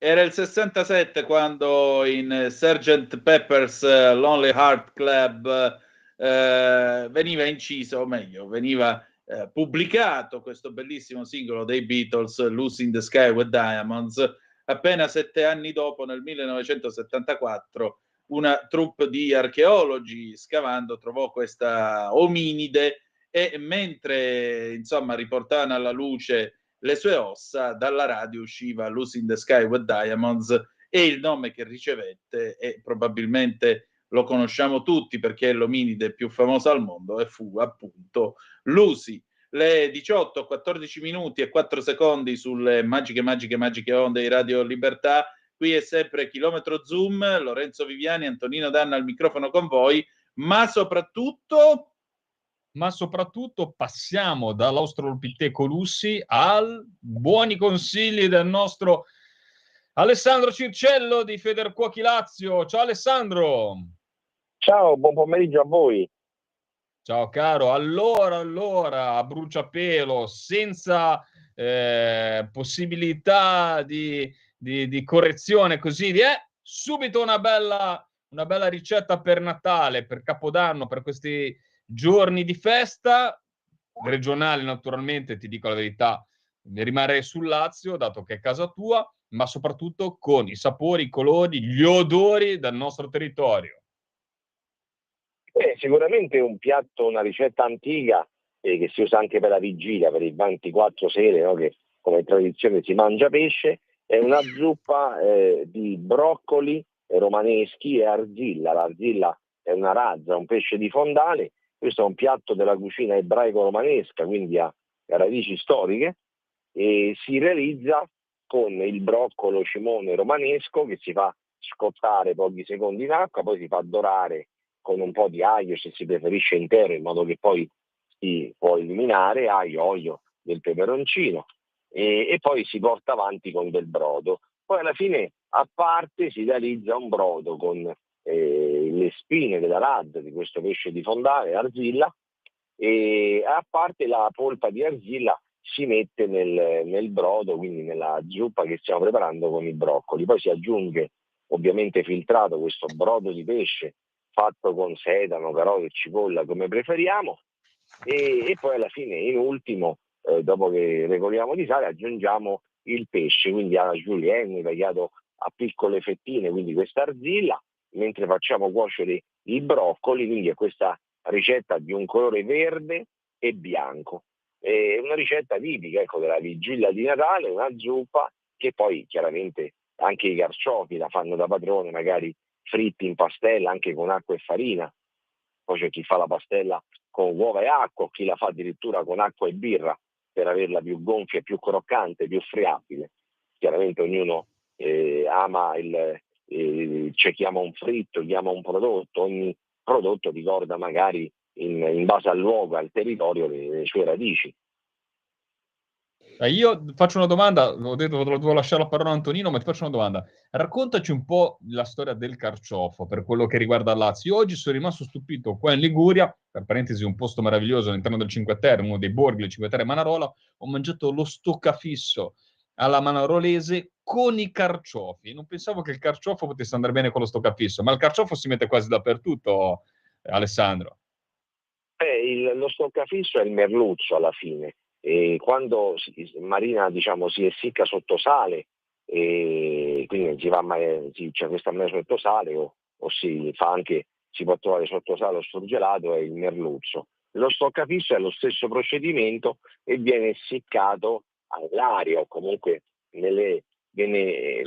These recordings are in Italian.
Era il 67 quando in Sgt. Pepper's Lonely Heart Club veniva inciso, o meglio, veniva pubblicato questo bellissimo singolo dei Beatles, Lucy in the Sky with Diamonds. Appena 7 anni dopo, nel 1974, una troupe di archeologi scavando trovò questa ominide e mentre insomma riportavano alla luce le sue ossa, dalla radio usciva Lucy in the Sky with Diamonds e il nome che ricevette, e probabilmente lo conosciamo tutti perché è l'ominide più famosa al mondo, e fu appunto Lucy. Le 18, 14 minuti e 4 secondi sulle magiche onde di Radio Libertà. Qui è sempre Chilometro Zoom, Lorenzo Viviani, Antonino Danna al microfono con voi, ma soprattutto passiamo dall'Australopiteco Lussi al buoni consigli del nostro Alessandro Circello di Federcuochi Lazio. Ciao Alessandro. Ciao, buon pomeriggio a voi. Ciao caro. Allora, a bruciapelo, senza possibilità di correzione, così subito una bella ricetta per Natale, per Capodanno, per questi giorni di festa regionali. Naturalmente, ti dico la verità, rimarrei sul Lazio, dato che è casa tua, ma soprattutto con i sapori, i colori, gli odori del nostro territorio. Sicuramente un piatto, una ricetta antica che si usa anche per la vigilia, per i 24 sere, no? Che come tradizione si mangia pesce, è una zuppa di broccoli romaneschi e arzilla. L'arzilla è una razza, un pesce di fondale. Questo è un piatto della cucina ebraico-romanesca, quindi ha radici storiche, e si realizza con il broccolo cimone romanesco che si fa scottare pochi secondi in acqua, poi si fa dorare con un po' di aglio, se si preferisce intero, in modo che poi si può eliminare aglio, olio, del peperoncino, e poi si porta avanti con del brodo. Poi alla fine, a parte, si realizza un brodo con le spine della razza di questo pesce di fondale, arzilla, e a parte la polpa di arzilla si mette nel brodo, quindi nella zuppa che stiamo preparando con i broccoli. Poi si aggiunge, ovviamente filtrato, questo brodo di pesce fatto con sedano, carote, cipolla, come preferiamo, e poi alla fine, in ultimo, dopo che regoliamo di sale, aggiungiamo il pesce, quindi alla julienne tagliato a piccole fettine, quindi questa arzilla, mentre facciamo cuocere i broccoli, quindi è questa ricetta di un colore verde e bianco. È una ricetta tipica, ecco, della vigilia di Natale, una zuppa che poi chiaramente anche i carciofi la fanno da padrone, magari fritti in pastella anche con acqua e farina. Poi c'è chi fa la pastella con uova e acqua, chi la fa addirittura con acqua e birra per averla più gonfia, più croccante, più friabile. Chiaramente ognuno ama c'è chi ama un fritto, chi ama un prodotto, ogni prodotto ricorda magari in base al luogo, al territorio, le sue radici. Io faccio una domanda, ho detto devo lasciare la parola a Antonino, ma ti faccio una domanda. Raccontaci un po' la storia del carciofo per quello che riguarda Lazio. Io oggi sono rimasto stupito qua in Liguria, per parentesi un posto meraviglioso all'interno del Cinque Terre, uno dei borghi del Cinque Terre, Manarola, ho mangiato lo stoccafisso alla manarolese con i carciofi. Non pensavo che il carciofo potesse andare bene con lo stoccafisso, ma il carciofo si mette quasi dappertutto, Alessandro. Lo stoccafisso è il merluzzo alla fine. E quando marina, diciamo, si essicca sotto sale, e quindi c'è questa marina sotto sale, o si fa anche, si può trovare sotto sale o surgelato, è il merluzzo. Lo stoccafisso è lo stesso procedimento e viene essiccato all'aria, o comunque viene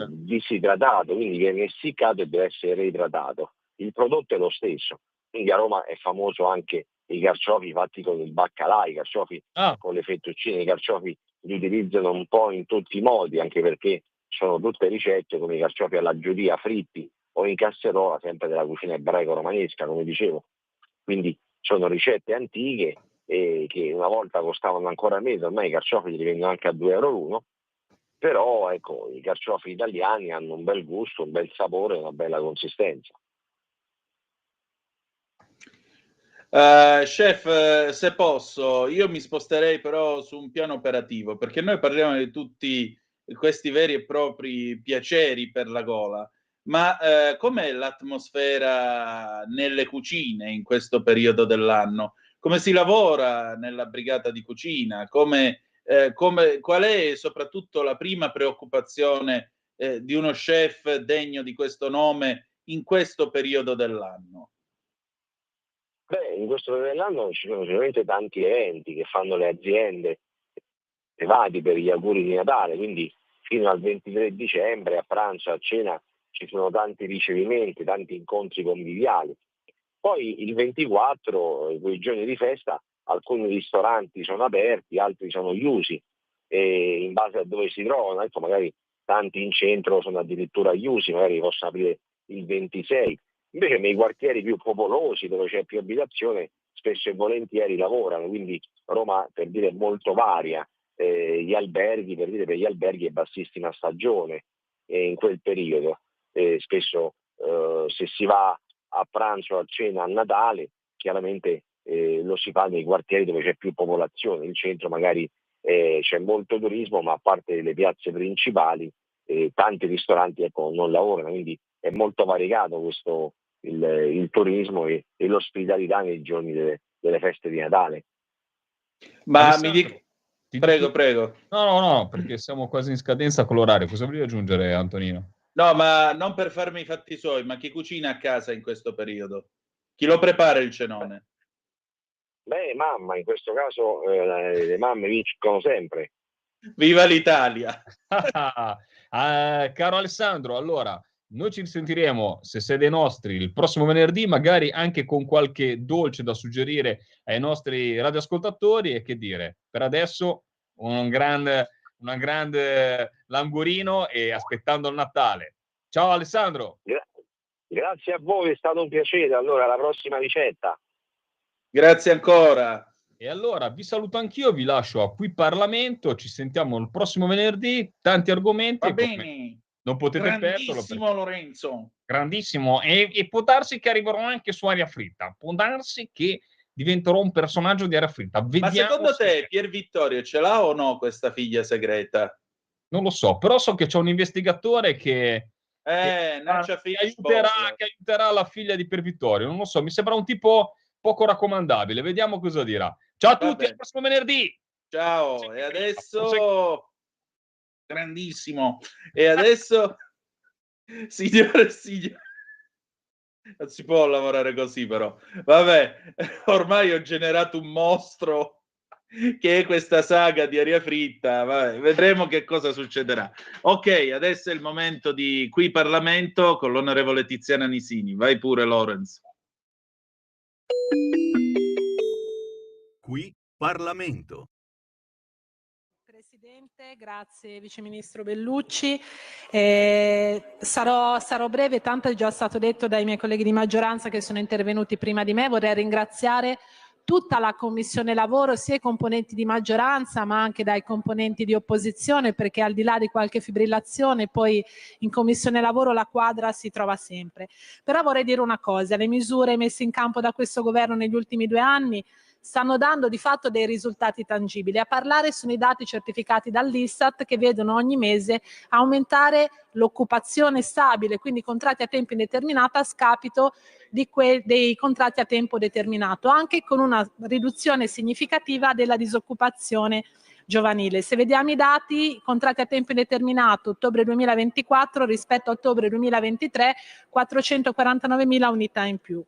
disidratato, quindi viene essiccato e deve essere reidratato. Il prodotto è lo stesso, quindi a Roma è famoso anche i carciofi fatti con il baccalà, i carciofi con le fettuccine. I carciofi li utilizzano un po' in tutti i modi, anche perché sono tutte ricette come i carciofi alla giudia fritti o in casserola, sempre della cucina ebraico-romanesca, come dicevo. Quindi sono ricette antiche che una volta costavano ancora meno, ormai i carciofi li vendono anche a 2 euro l'uno, però ecco, i carciofi italiani hanno un bel gusto, un bel sapore, una bella consistenza. Chef, se posso, io mi sposterei però su un piano operativo, perché noi parliamo di tutti questi veri e propri piaceri per la gola. Ma com'è l'atmosfera nelle cucine in questo periodo dell'anno? Come si lavora nella brigata di cucina? Qual è soprattutto la prima preoccupazione di uno chef degno di questo nome in questo periodo dell'anno? Beh, in questo periodo dell'anno ci sono sicuramente tanti eventi che fanno le aziende privati per gli auguri di Natale, quindi fino al 23 dicembre a pranzo, a cena ci sono tanti ricevimenti, tanti incontri conviviali. Poi il 24, quei giorni di festa, alcuni ristoranti sono aperti, altri sono chiusi, e in base a dove si trovano, ecco, magari tanti in centro sono addirittura chiusi, magari possono aprire il 26. Invece nei quartieri più popolosi, dove c'è più abitazione, spesso e volentieri lavorano, quindi Roma, per dire, è molto varia. Gli alberghi, per dire, per gli alberghi è bassissima stagione in quel periodo. Spesso se si va a pranzo, a cena, a Natale, chiaramente lo si fa nei quartieri dove c'è più popolazione. In centro magari c'è molto turismo, ma a parte le piazze principali tanti ristoranti, ecco, non lavorano, quindi è molto variegato questo il turismo e l'ospitalità nei giorni delle feste di Natale. Ma Alessandro, prego. No, perché siamo quasi in scadenza con l'orario. Cosa volevi aggiungere, Antonino? No, ma non per farmi i fatti suoi, ma chi cucina a casa in questo periodo? Chi lo prepara il cenone? Beh, mamma, in questo caso le mamme vincono sempre. Viva l'Italia! Caro Alessandro, allora, noi ci risentiremo, se sei dei nostri, il prossimo venerdì, magari anche con qualche dolce da suggerire ai nostri radioascoltatori. E che dire, per adesso un grande languorino e aspettando il Natale. Ciao Alessandro! Grazie a voi, è stato un piacere. Allora, alla prossima ricetta. Grazie ancora. E allora vi saluto anch'io, vi lascio a Qui Parlamento, ci sentiamo il prossimo venerdì, tanti argomenti. Va bene, non potete perderlo. grandissimo Lorenzo. Grandissimo, e può darsi che arriverò anche su Aria Fritta, può darsi che diventerò un personaggio di Aria Fritta. Vediamo. Ma secondo te Pier Vittorio ce l'ha o no questa figlia segreta? Non lo so, però so che c'è un investigatore che aiuterà la figlia di Pier Vittorio. Non lo so, mi sembra un tipo poco raccomandabile. Vediamo cosa dirà. Ciao a tutti, al prossimo venerdì. Ciao, e adesso grandissimo. E adesso signore e signori, non si può lavorare così, però vabbè, ormai ho generato un mostro che è questa saga di Aria Fritta. Vabbè, vedremo che cosa succederà. Ok, adesso è il momento di Qui Parlamento con l'onorevole Tiziana Nisini. Vai pure, Lorenz. Qui Parlamento. Presidente, grazie Viceministro Bellucci. Sarò breve, tanto è già stato detto dai miei colleghi di maggioranza che sono intervenuti prima di me. Vorrei ringraziare tutta la Commissione Lavoro, sia i componenti di maggioranza ma anche dai componenti di opposizione, perché al di là di qualche fibrillazione poi in Commissione Lavoro la quadra si trova sempre. Però vorrei dire una cosa: le misure messe in campo da questo governo negli ultimi 2 anni stanno dando di fatto dei risultati tangibili. A parlare sono i dati certificati dall'Istat, che vedono ogni mese aumentare l'occupazione stabile, quindi contratti a tempo indeterminato a scapito dei contratti a tempo determinato, anche con una riduzione significativa della disoccupazione giovanile. Se vediamo i dati, contratti a tempo indeterminato ottobre 2024 rispetto a ottobre 2023, 449.000 unità in più.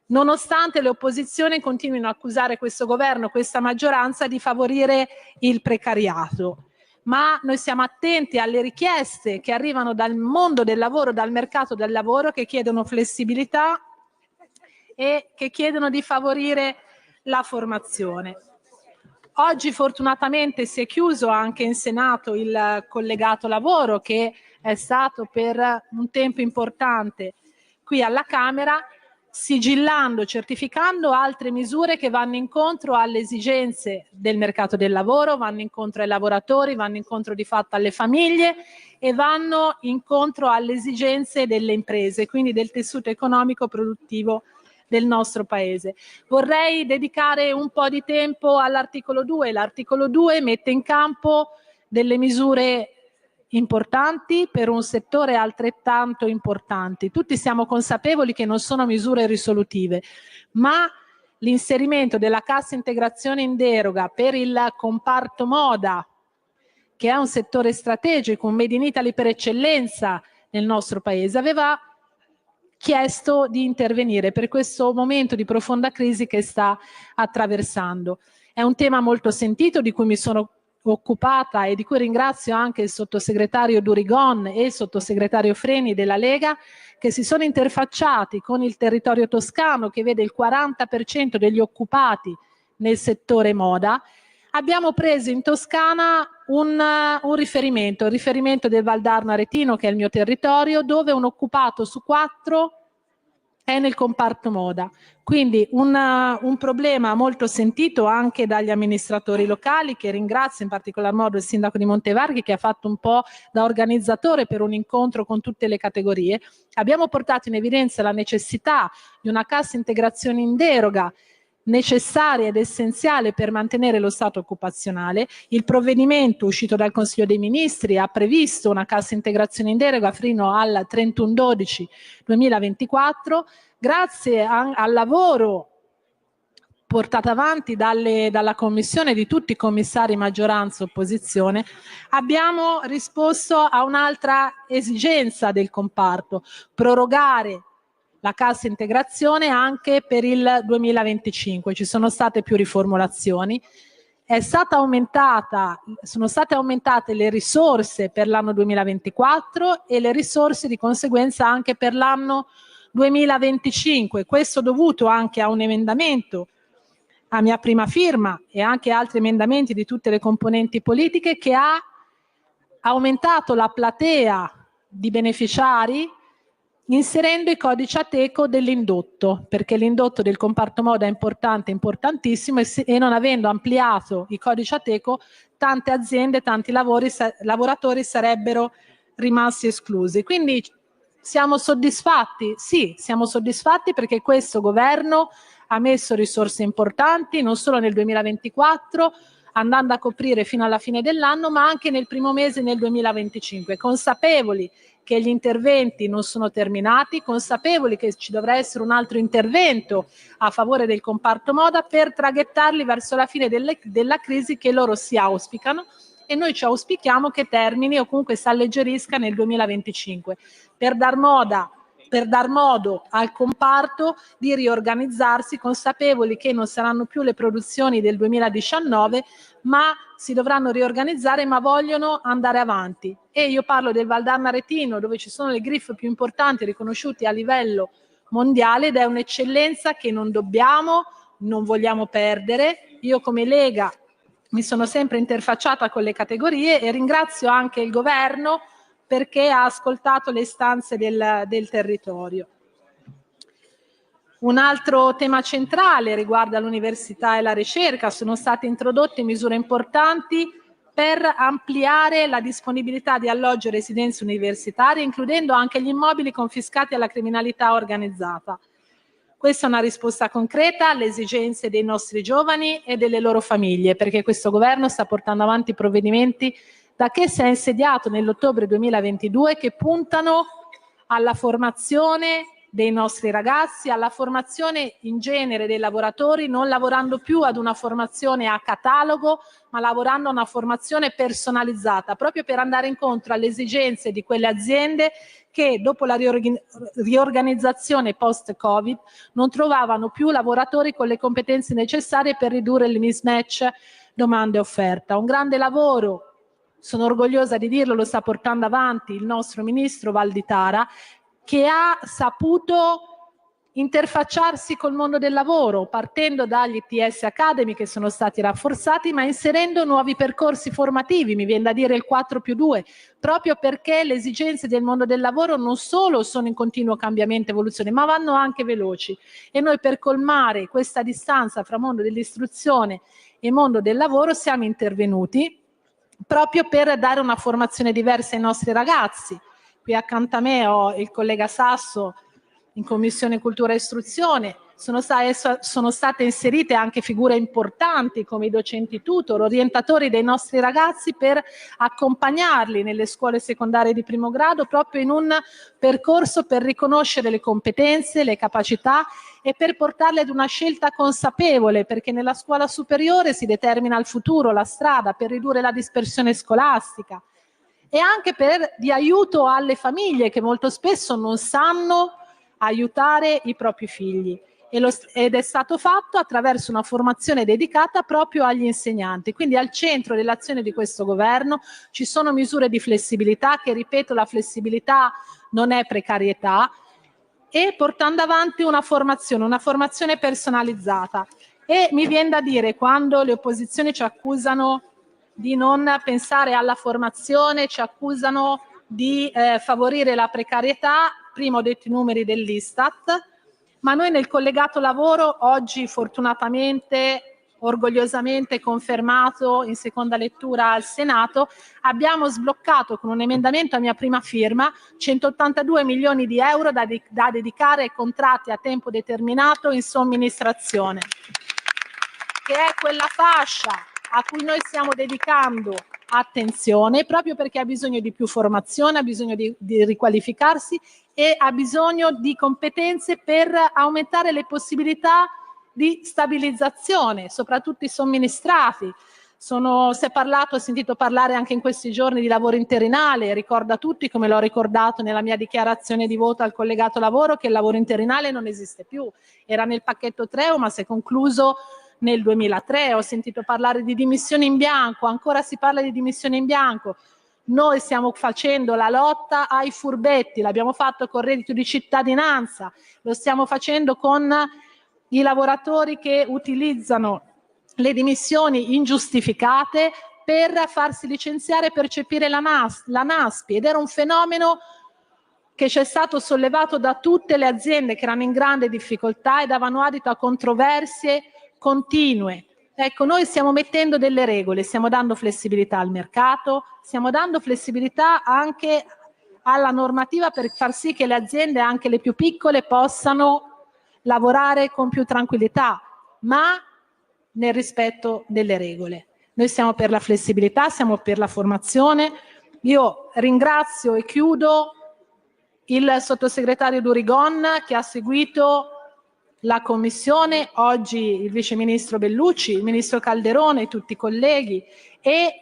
Nonostante le opposizioni continuino a accusare questo governo, questa maggioranza di favorire il precariato, ma noi siamo attenti alle richieste che arrivano dal mondo del lavoro, dal mercato del lavoro, che chiedono flessibilità e che chiedono di favorire la formazione. Oggi fortunatamente si è chiuso anche in Senato il collegato lavoro, che è stato per un tempo importante qui alla Camera, sigillando, certificando altre misure che vanno incontro alle esigenze del mercato del lavoro, vanno incontro ai lavoratori, vanno incontro di fatto alle famiglie e vanno incontro alle esigenze delle imprese, quindi del tessuto economico produttivo del nostro Paese. Vorrei dedicare un po' di tempo all'articolo 2. L'articolo 2 mette in campo delle misure importanti per un settore altrettanto importante. Tutti siamo consapevoli che non sono misure risolutive, ma l'inserimento della cassa integrazione in deroga per il comparto moda, che è un settore strategico, un Made in Italy per eccellenza nel nostro paese, aveva chiesto di intervenire per questo momento di profonda crisi che sta attraversando. È un tema molto sentito di cui mi sono occupata e di cui ringrazio anche il sottosegretario Durigon e il sottosegretario Freni della Lega, che si sono interfacciati con il territorio toscano, che vede il 40% degli occupati nel settore moda. Abbiamo preso in Toscana un riferimento, il riferimento del Valdarno Aretino, che è il mio territorio, dove un occupato su 4 è nel comparto moda. Quindi un problema molto sentito anche dagli amministratori locali, che ringrazio in particolar modo il sindaco di Montevarchi, che ha fatto un po' da organizzatore per un incontro con tutte le categorie. Abbiamo portato in evidenza la necessità di una cassa integrazione in deroga, necessaria ed essenziale per mantenere lo stato occupazionale. Il provvedimento uscito dal Consiglio dei Ministri ha previsto una cassa integrazione in deroga fino al 31/12/2024. Grazie al lavoro portato avanti dalla Commissione, di tutti i commissari maggioranza e opposizione, abbiamo risposto a un'altra esigenza del comparto: prorogare la cassa integrazione anche per il 2025. Ci sono state più riformulazioni. Sono state aumentate le risorse per l'anno 2024 e le risorse di conseguenza anche per l'anno 2025. Questo dovuto anche a un emendamento a mia prima firma e anche altri emendamenti di tutte le componenti politiche, che ha aumentato la platea di beneficiari inserendo i codici Ateco dell'indotto, perché l'indotto del comparto moda è importante, importantissimo, e non avendo ampliato i codici Ateco, tante aziende, tanti lavoratori sarebbero rimasti esclusi. Quindi siamo soddisfatti? Sì, siamo soddisfatti perché questo governo ha messo risorse importanti non solo nel 2024, andando a coprire fino alla fine dell'anno, ma anche nel primo mese nel 2025, consapevoli che gli interventi non sono terminati, consapevoli che ci dovrà essere un altro intervento a favore del comparto moda per traghettarli verso la fine della crisi che loro si auspicano, e noi ci auspichiamo che termini o comunque si alleggerisca nel 2025, per dar modo al comparto di riorganizzarsi, consapevoli che non saranno più le produzioni del 2019, ma si dovranno riorganizzare, ma vogliono andare avanti. E io parlo del Valdarno Aretino, dove ci sono le griffe più importanti riconosciuti a livello mondiale, ed è un'eccellenza che non vogliamo perdere. Io come Lega mi sono sempre interfacciata con le categorie e ringrazio anche il governo perché ha ascoltato le istanze del territorio. Un altro tema centrale riguarda l'università e la ricerca. Sono state introdotte misure importanti per ampliare la disponibilità di alloggi e residenze universitarie, includendo anche gli immobili confiscati alla criminalità organizzata. Questa è una risposta concreta alle esigenze dei nostri giovani e delle loro famiglie, perché questo governo sta portando avanti provvedimenti da che si è insediato nell'ottobre 2022 che puntano alla formazione dei nostri ragazzi, alla formazione in genere dei lavoratori, non lavorando più ad una formazione a catalogo, ma lavorando a una formazione personalizzata, proprio per andare incontro alle esigenze di quelle aziende che dopo la riorganizzazione post-Covid non trovavano più lavoratori con le competenze necessarie per ridurre il mismatch domanda e offerta. Un grande lavoro, sono orgogliosa di dirlo, lo sta portando avanti il nostro ministro Valditara, che ha saputo interfacciarsi col mondo del lavoro, partendo dagli ITS Academy che sono stati rafforzati, ma inserendo nuovi percorsi formativi, mi viene da dire il 4+2, proprio perché le esigenze del mondo del lavoro non solo sono in continuo cambiamento e evoluzione, ma vanno anche veloci. E noi, per colmare questa distanza fra mondo dell'istruzione e mondo del lavoro, siamo intervenuti proprio per dare una formazione diversa ai nostri ragazzi. Qui accanto a me ho il collega Sasso in Commissione Cultura e Istruzione. sono state inserite anche figure importanti come i docenti tutor, orientatori dei nostri ragazzi per accompagnarli nelle scuole secondarie di primo grado proprio in un percorso per riconoscere le competenze, le capacità e per portarle ad una scelta consapevole, perché nella scuola superiore si determina il futuro, la strada per ridurre la dispersione scolastica e anche di aiuto alle famiglie che molto spesso non sanno aiutare i propri figli. Ed è stato fatto attraverso una formazione dedicata proprio agli insegnanti. Quindi al centro dell'azione di questo governo ci sono misure di flessibilità, che ripeto, la flessibilità non è precarietà, e portando avanti una formazione personalizzata. E mi viene da dire, quando le opposizioni ci accusano di non pensare alla formazione, ci accusano di favorire la precarietà, prima ho detto i numeri dell'Istat, ma noi nel collegato lavoro oggi fortunatamente, orgogliosamente confermato in seconda lettura al Senato, abbiamo sbloccato con un emendamento a mia prima firma 182 milioni di euro da dedicare ai contratti a tempo determinato in somministrazione, che è quella fascia a cui noi stiamo dedicando attenzione proprio perché ha bisogno di più formazione, ha bisogno di riqualificarsi e ha bisogno di competenze per aumentare le possibilità di stabilizzazione, soprattutto i somministrati. Si è parlato, ho sentito parlare anche in questi giorni di lavoro interinale, ricordo a tutti, come l'ho ricordato nella mia dichiarazione di voto al collegato lavoro, che il lavoro interinale non esiste più, era nel pacchetto Treo ma si è concluso nel 2003, ho sentito parlare di dimissioni in bianco, ancora si parla di dimissioni in bianco. Noi stiamo facendo la lotta ai furbetti, l'abbiamo fatto con il reddito di cittadinanza, lo stiamo facendo con i lavoratori che utilizzano le dimissioni ingiustificate per farsi licenziare e percepire la NASPI, ed era un fenomeno che c'è stato sollevato da tutte le aziende che erano in grande difficoltà e davano adito a controversie continue. Ecco, noi stiamo mettendo delle regole, stiamo dando flessibilità al mercato, stiamo dando flessibilità anche alla normativa per far sì che le aziende, anche le più piccole, possano lavorare con più tranquillità, ma nel rispetto delle regole. Noi siamo per la flessibilità, siamo per la formazione. Io ringrazio e chiudo il sottosegretario Durigon che ha seguito la commissione, oggi il vice ministro Bellucci, il ministro Calderone e tutti i colleghi, e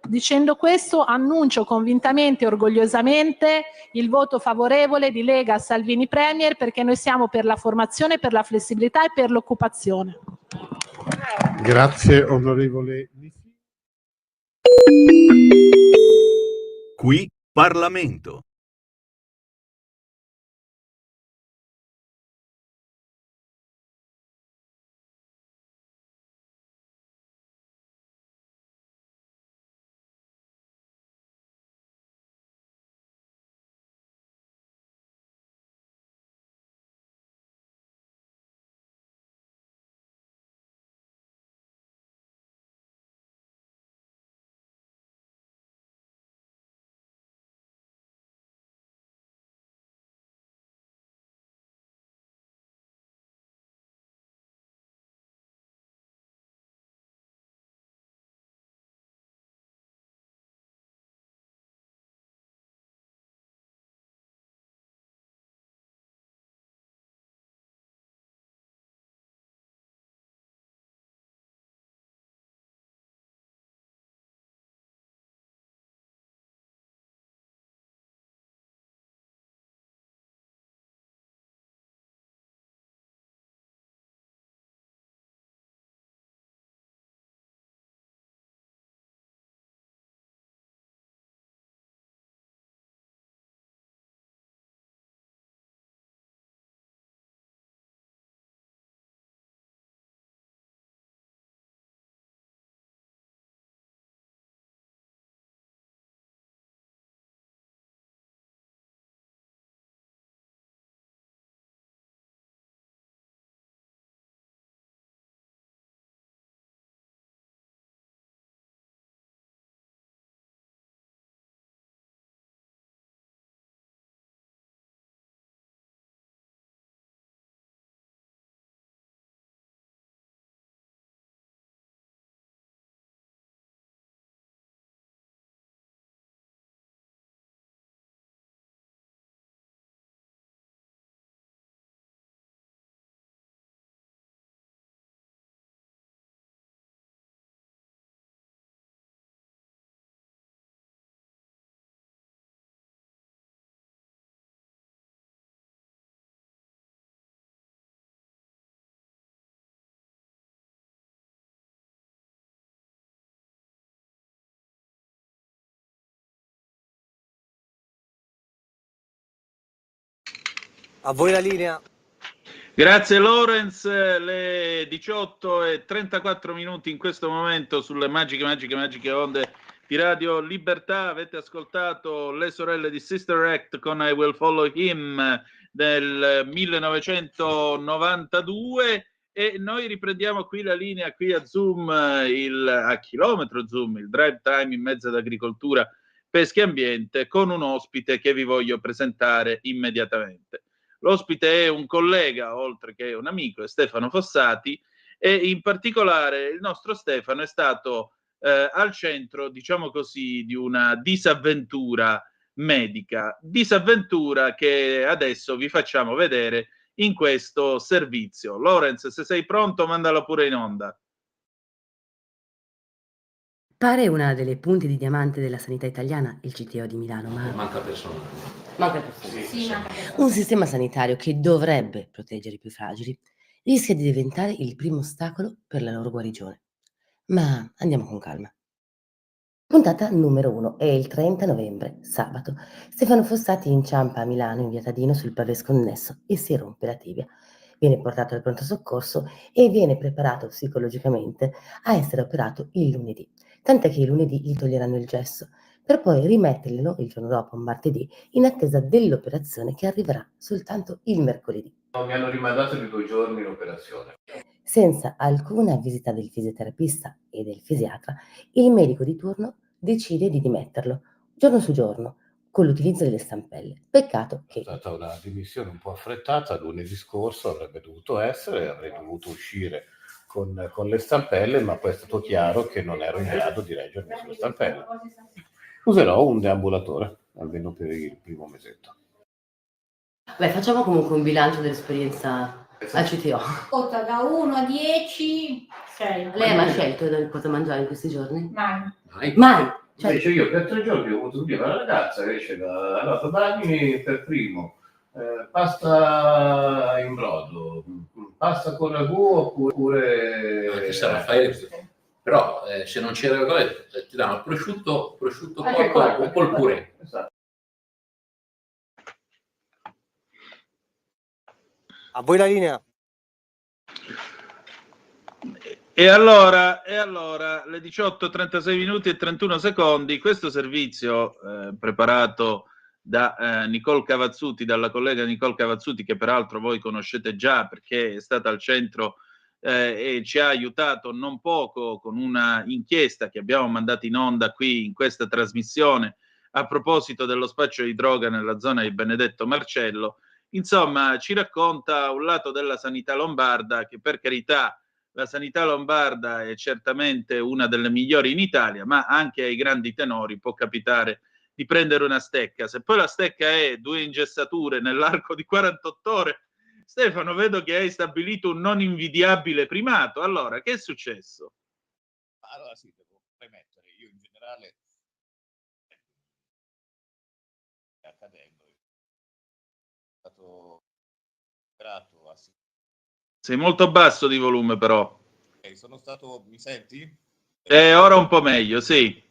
dicendo questo annuncio convintamente e orgogliosamente il voto favorevole di Lega Salvini Premier, perché noi siamo per la formazione, per la flessibilità e per l'occupazione. Grazie onorevole. Qui Parlamento. A voi la linea. Grazie Lorenz, le 18:34 in questo momento sulle magiche onde di Radio Libertà. Avete ascoltato le sorelle di Sister Act con I Will Follow Him del 1992 e noi riprendiamo qui la linea qui a Zoom, a chilometro Zoom, il drive time in mezzo ad agricoltura, pesca e ambiente, con un ospite che vi voglio presentare immediatamente. L'ospite è un collega, oltre che un amico, è Stefano Fossati, e in particolare il nostro Stefano è stato al centro, diciamo così, di una disavventura medica, disavventura che adesso vi facciamo vedere in questo servizio. Lorenz, se sei pronto, mandalo pure in onda. Pare una delle punte di diamante della sanità italiana, il CTO di Milano, ma Manca personale. manca personale. Sì, manca personale. Un sistema sanitario che dovrebbe proteggere i più fragili rischia di diventare il primo ostacolo per la loro guarigione. Ma andiamo con calma. Puntata numero 1 è il 30 novembre, sabato. Stefano Fossati inciampa a Milano in via Tadino sul pavé sconnesso e si rompe la tibia. Viene portato al pronto soccorso e viene preparato psicologicamente a essere operato il lunedì. Tant'è che il lunedì gli toglieranno il gesso, per poi rimetterglielo il giorno dopo, martedì, in attesa dell'operazione che arriverà soltanto il mercoledì. Mi hanno rimandato di 2 giorni l'operazione. Senza alcuna visita del fisioterapista e del fisiatra, il medico di turno decide di dimetterlo, giorno su giorno, con l'utilizzo delle stampelle. Peccato È che stata una dimissione un po' affrettata, lunedì scorso avrebbe dovuto essere, avrei dovuto uscire con le stampelle, ma poi è stato chiaro che non ero in grado di reggermi sulle stampelle. Userò un deambulatore, almeno per il primo mesetto. Beh, facciamo comunque un bilancio dell'esperienza al CTO. Vota da 1 a 10, 6. Lei ha mai scelto cosa mangiare in questi giorni? Mai. Mai! Cioè, Invece io per 3 giorni ho avuto via una ragazza che esce allora domani per primo pasta in brodo, pasta con ragù oppure Che sa, Raffaele, però se non c'era ti danno prosciutto cotto col purè. Esatto. A voi la linea. E allora, le 18:36 e 31 secondi, questo servizio preparato da Nicole Cavazzuti, dalla collega Nicole Cavazzuti, che peraltro voi conoscete già perché è stata al centro e ci ha aiutato non poco con una inchiesta che abbiamo mandato in onda qui in questa trasmissione a proposito dello spaccio di droga nella zona di Benedetto Marcello. Insomma, ci racconta un lato della sanità lombarda che, per carità, la sanità lombarda è certamente una delle migliori in Italia, ma anche ai grandi tenori può capitare di prendere una stecca. Se poi la stecca è 2 ingessature nell'arco di 48 ore, Stefano, vedo che hai stabilito un non invidiabile primato. Allora, che è successo? Allora sì, devo premettere, io in generale accadendo, sono stato operato a Sei molto basso di volume, però. sono stato, mi senti? Ora un po' meglio, sì.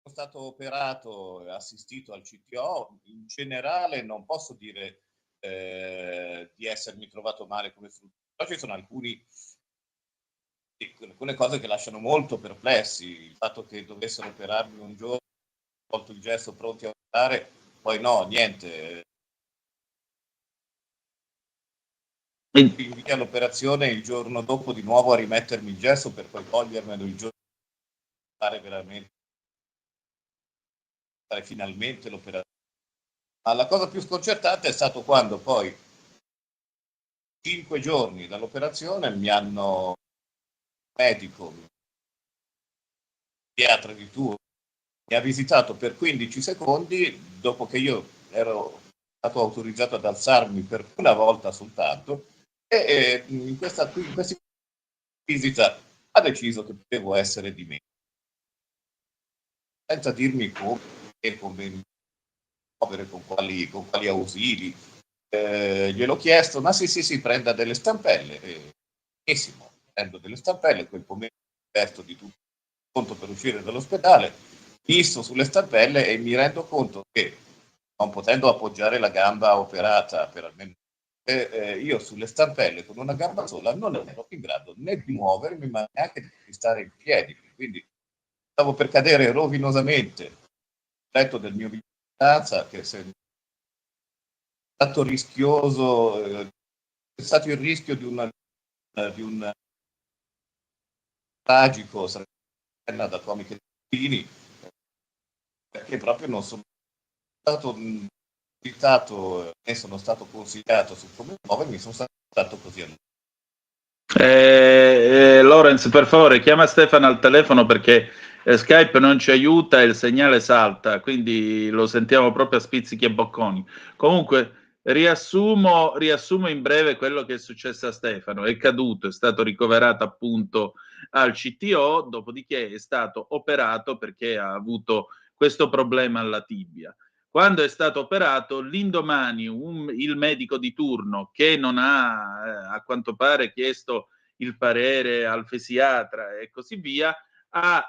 Sono stato operato e assistito al CTO. In generale non posso dire di essermi trovato male come frutto, però ci sono alcune cose che lasciano molto perplessi. Il fatto che dovessero operarmi un giorno, tolto il gesso, pronti a operare, poi no, niente. Invia l'operazione il giorno dopo di nuovo a rimettermi il gesso per poi togliermelo il giorno fare veramente fare finalmente l'operazione. Ma la cosa più sconcertante è stato quando poi 5 giorni dall'operazione mi hanno medico pediatra di turno mi ha visitato per 15 secondi dopo che io ero stato autorizzato ad alzarmi per una volta soltanto e in questa visita ha deciso che potevo essere di me senza dirmi come con quali ausili. Gliel'ho chiesto, ma sì, prenda delle stampelle. Benissimo, prendo delle stampelle, quel pomeriggio resto di tutto conto per uscire dall'ospedale, fisso sulle stampelle e mi rendo conto che non potendo appoggiare la gamba operata per almeno io sulle stampelle con una gamba sola non ero in grado né di muovermi, ma neanche di stare in piedi. Quindi stavo per cadere rovinosamente nel letto del mio vicino di stanza, che è stato rischioso, è stato il rischio di un tragico da comiche Fini, perché proprio non sono stato invitato né sono stato consigliato su come muovermi, sono stato così. Lorenz, per favore, chiama Stefano al telefono perché Skype non ci aiuta e il segnale salta, quindi lo sentiamo proprio a spizzichi e bocconi. Comunque, riassumo in breve quello che è successo a Stefano. È caduto, è stato ricoverato appunto al CTO, dopodiché è stato operato perché ha avuto questo problema alla tibia. Quando è stato operato, l'indomani il medico di turno, che non ha a quanto pare chiesto il parere al fisiatra e così via, ha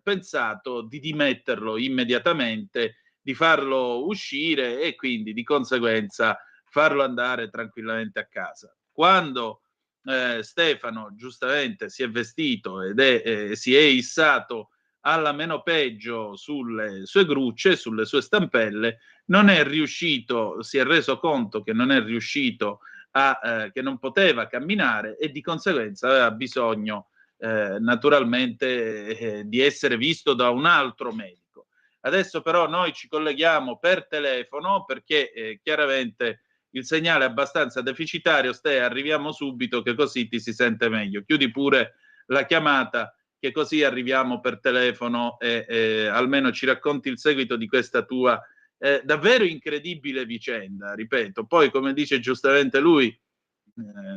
pensato di dimetterlo immediatamente, di farlo uscire e quindi di conseguenza farlo andare tranquillamente a casa. Quando Stefano giustamente si è vestito ed si è issato alla meno peggio sulle sue grucce, sulle sue stampelle, non è riuscito, si è reso conto che non è riuscito che non poteva camminare e di conseguenza aveva bisogno naturalmente di essere visto da un altro medico. Adesso però noi ci colleghiamo per telefono perché chiaramente il segnale è abbastanza deficitario. Ste, arriviamo subito che così ti si sente meglio. Chiudi pure la chiamata che così arriviamo per telefono e almeno ci racconti il seguito di questa tua davvero incredibile vicenda, ripeto. Poi, come dice giustamente lui,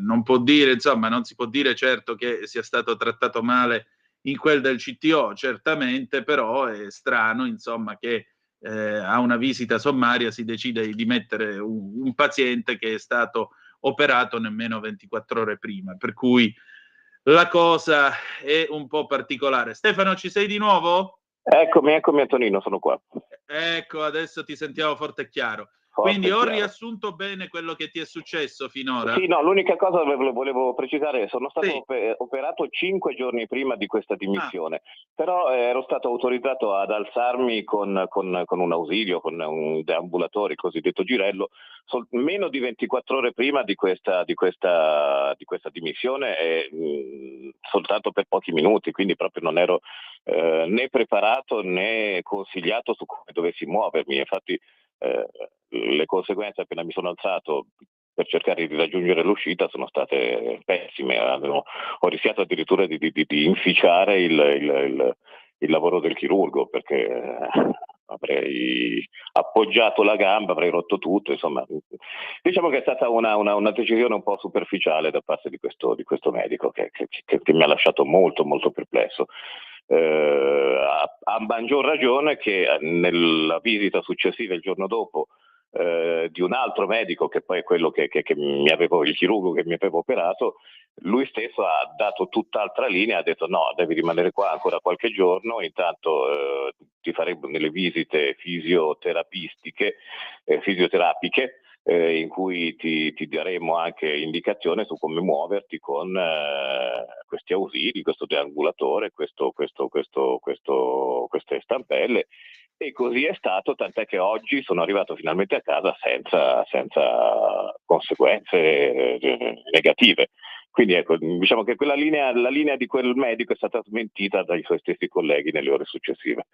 non può dire, insomma, non si può dire certo che sia stato trattato male in quel del CTO, certamente, però è strano, insomma, che a una visita sommaria si decide di mettere un paziente che è stato operato nemmeno 24 ore prima, per cui la cosa è un po' particolare. Stefano, ci sei di nuovo? Eccomi Antonino, sono qua. Ecco, adesso ti sentiamo forte e chiaro. Quindi ho riassunto bene quello che ti è successo finora? Sì, no, l'unica cosa che volevo precisare, sono stato operato 5 giorni prima di questa dimissione, però ero stato autorizzato ad alzarmi con un ausilio, con un deambulatore, il cosiddetto girello, meno di 24 ore prima di questa dimissione e soltanto per pochi minuti, quindi proprio non ero né preparato né consigliato su come dovessi muovermi. Infatti le conseguenze appena mi sono alzato per cercare di raggiungere l'uscita sono state pessime. Ho rischiato addirittura di inficiare il lavoro del chirurgo, perché avrei appoggiato la gamba, avrei rotto tutto. Insomma, diciamo che è stata una decisione un po' superficiale da parte di questo medico che mi ha lasciato molto molto perplesso. A maggior ragione che nella visita successiva il giorno dopo di un altro medico, che poi è quello che il chirurgo che mi aveva operato, lui stesso ha dato tutt'altra linea, ha detto no, devi rimanere qua ancora qualche giorno, intanto ti faremo delle visite fisioterapiche in cui ti daremo anche indicazione su come muoverti con questi ausili, questo deambulatore, queste stampelle. E così è stato, tant'è che oggi sono arrivato finalmente a casa senza conseguenze negative. Quindi ecco, diciamo che la linea di quel medico è stata smentita dai suoi stessi colleghi nelle ore successive.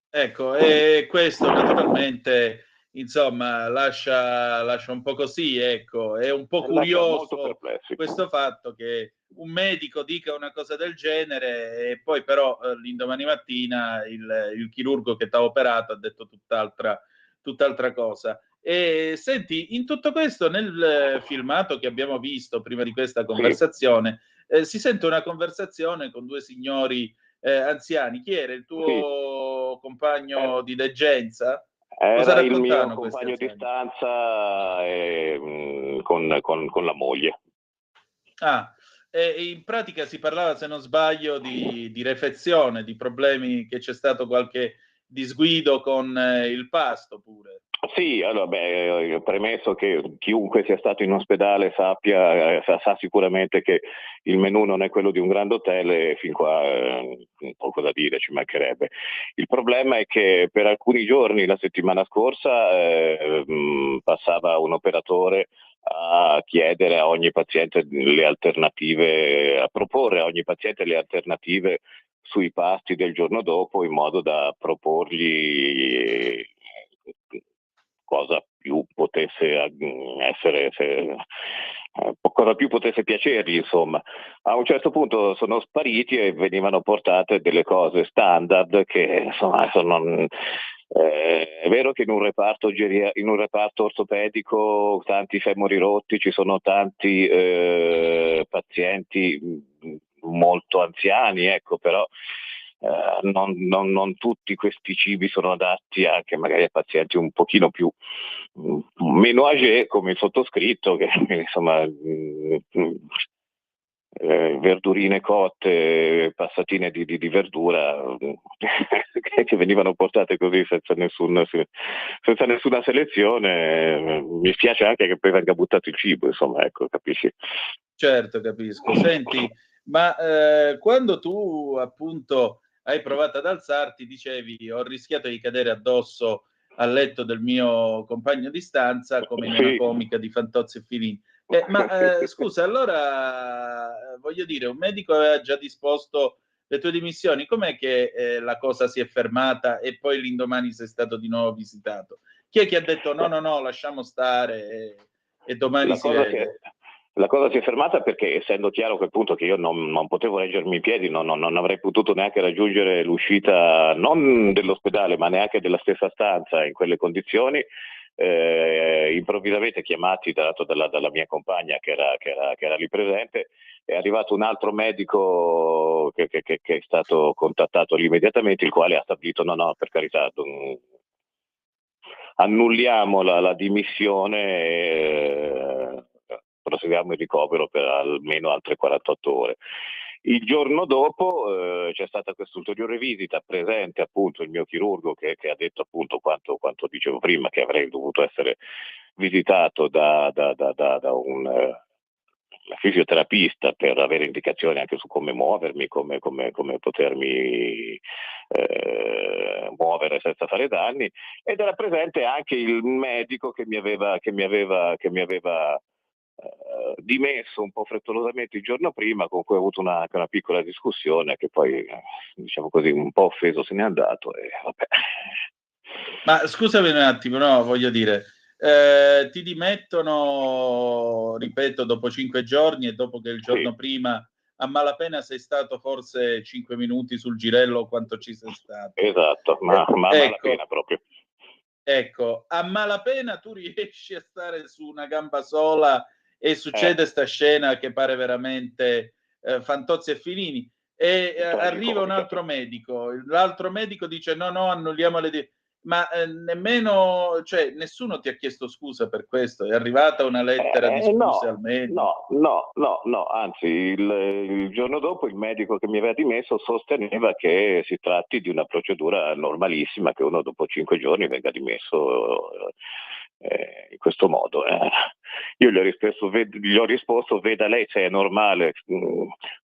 Ecco, e questo naturalmente, insomma, lascia un po' così, ecco, è un po' curioso questo fatto che un medico dica una cosa del genere e poi però l'indomani mattina il chirurgo che ti ha operato ha detto tutt'altra cosa. E senti, in tutto questo, nel filmato che abbiamo visto prima di questa conversazione, si sente una conversazione con due signori anziani. Chi era il tuo compagno di deggenza? Era il mio compagno di stanza con la moglie. In pratica si parlava, se non sbaglio, di refezione, di problemi, che c'è stato qualche disguido con il pasto pure. Sì, allora, premesso che chiunque sia stato in ospedale sa sicuramente che il menù non è quello di un grande hotel e fin qua poco da dire, ci mancherebbe. Il problema è che per alcuni giorni la settimana scorsa passava un operatore a chiedere a ogni paziente le alternative, a proporre a ogni paziente le alternative sui pasti del giorno dopo in modo da proporgli cosa più potesse cosa più potesse piacergli, insomma. A un certo punto sono spariti e venivano portate delle cose standard che insomma è vero che in un reparto ortopedico tanti femori rotti, ci sono tanti pazienti molto anziani, ecco, però non tutti questi cibi sono adatti anche magari a pazienti un pochino più meno âgé come il sottoscritto, che insomma verdurine cotte, passatine di verdura che venivano portate così senza nessuna selezione. Mi spiace anche che poi venga buttato il cibo, insomma, ecco, capisci? Certo, capisco. Senti, ma quando tu appunto hai provato ad alzarti, dicevi ho rischiato di cadere addosso al letto del mio compagno di stanza come in una comica di Fantozzi e Filini. Scusa, allora voglio dire, un medico aveva già disposto le tue dimissioni, com'è che la cosa si è fermata e poi l'indomani sei stato di nuovo visitato? Chi è che ha detto no, lasciamo stare e domani si vede? La cosa si è fermata perché, essendo chiaro che appunto che io non potevo reggermi in piedi, non avrei potuto neanche raggiungere l'uscita non dell'ospedale ma neanche della stessa stanza in quelle condizioni, improvvisamente chiamati dalla mia compagna che era lì presente, è arrivato un altro medico che è stato contattato lì immediatamente, il quale ha stabilito no, per carità, annulliamo la dimissione e proseguiamo il ricovero per almeno altre 48 ore. Il giorno dopo c'è stata questa ulteriore visita, presente appunto il mio chirurgo che ha detto appunto quanto dicevo prima, che avrei dovuto essere visitato da un fisioterapista per avere indicazioni anche su come muovermi, come potermi muovere senza fare danni, ed era presente anche il medico che mi aveva dimesso un po' frettolosamente il giorno prima, con cui ho avuto una piccola discussione che poi diciamo così un po' offeso se n'è andato e vabbè. Ma scusami un attimo, no, voglio dire, ti dimettono, ripeto, dopo 5 giorni e dopo che il giorno prima a malapena sei stato forse 5 minuti sul girello quanto ci sei stato. Esatto, ma a malapena proprio. Ecco, a malapena tu riesci a stare su una gamba sola e succede sta scena che pare veramente Fantozzi e Filini e arriva un altro medico, l'altro medico dice no, annulliamo ma nemmeno, cioè nessuno ti ha chiesto scusa per questo, è arrivata una lettera di scuse al medico? No, anzi il giorno dopo il medico che mi aveva dimesso sosteneva che si tratti di una procedura normalissima, che uno dopo 5 giorni venga dimesso in questo modo. Io gli ho risposto, veda lei se è normale,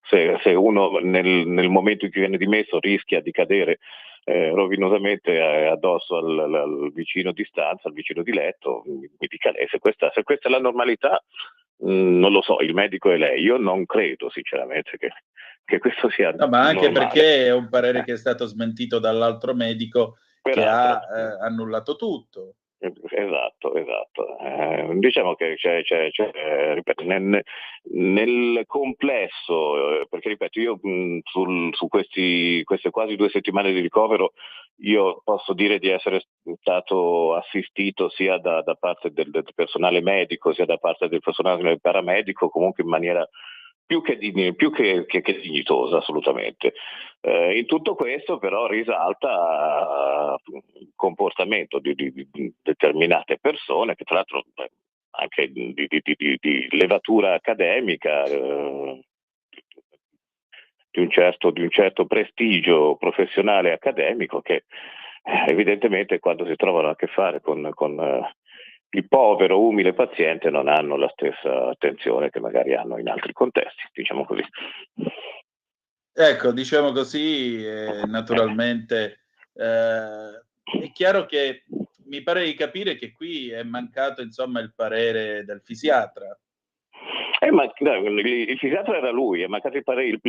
se uno nel momento in cui viene dimesso rischia di cadere rovinosamente addosso al vicino di stanza, al vicino di letto, mi dica lei se questa è la normalità. Non lo so, il medico è lei, io non credo sinceramente che questo sia no, ma anche normale. perché è un parere che è stato smentito dall'altro medico che ha annullato tutto. Esatto. Diciamo che ripeto, nel complesso, perché ripeto, io su queste quasi 2 settimane di ricovero, io posso dire di essere stato assistito sia da parte del personale medico, sia da parte del personale paramedico, comunque in maniera più che dignitosa, assolutamente. In tutto questo però risalta il comportamento di determinate persone, che tra l'altro anche di levatura accademica, di un certo prestigio professionale accademico, che evidentemente quando si trovano a che fare con il povero, umile paziente non hanno la stessa attenzione che magari hanno in altri contesti, diciamo così. Ecco, diciamo così, naturalmente è chiaro che mi pare di capire che qui è mancato insomma il parere del fisiatra. Ma il fisiatra era lui, è mancato il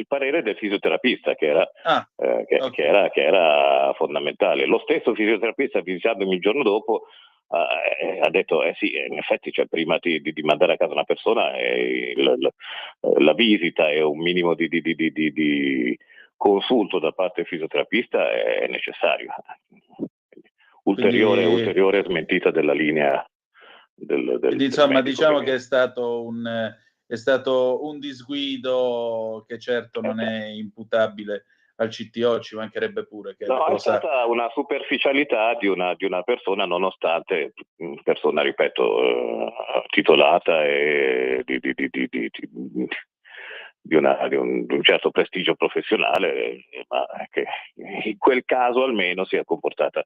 parere del fisioterapista che era, Okay. che era fondamentale. Lo stesso fisioterapista, visitandomi il giorno dopo, ha detto sì, in effetti, cioè, prima di mandare a casa una persona, la visita e un minimo di consulto da parte del fisioterapista è necessario. Ulteriore smentita della linea Quindi insomma medico diciamo che è stato un disguido che certo non è imputabile al CTO, ci mancherebbe pure che la No, è cosa... stata una superficialità di una persona, nonostante persona, ripeto, titolata e di un certo prestigio professionale, ma che in quel caso almeno si è comportata,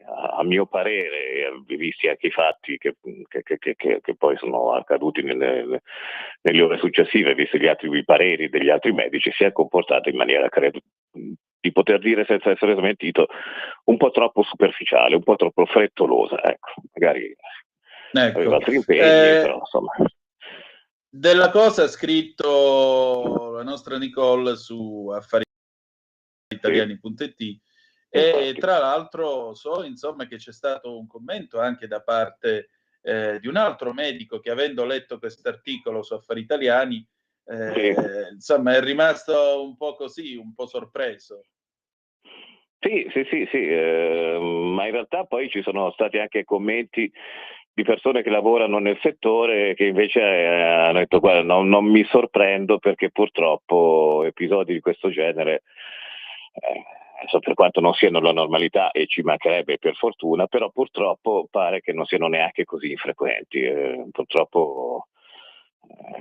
a mio parere, visti anche i fatti che poi sono accaduti nelle ore successive, visti i pareri degli altri medici, si è comportata in maniera, credo, di poter dire senza essere smentito, un po' troppo superficiale, un po' troppo frettolosa, ecco, magari aveva altri impegni, però insomma. Della cosa ha scritto la nostra Nicole su affariitaliani.it e tra l'altro so insomma che c'è stato un commento anche da parte di un altro medico che, avendo letto quest'articolo su Affari Italiani, insomma è rimasto un po' così, un po' sorpreso. Sì, ma in realtà poi ci sono stati anche commenti di persone che lavorano nel settore che invece hanno detto: guarda, non mi sorprendo, perché purtroppo episodi di questo genere, per quanto non siano la normalità, e ci mancherebbe, per fortuna, però purtroppo pare che non siano neanche così infrequenti. Purtroppo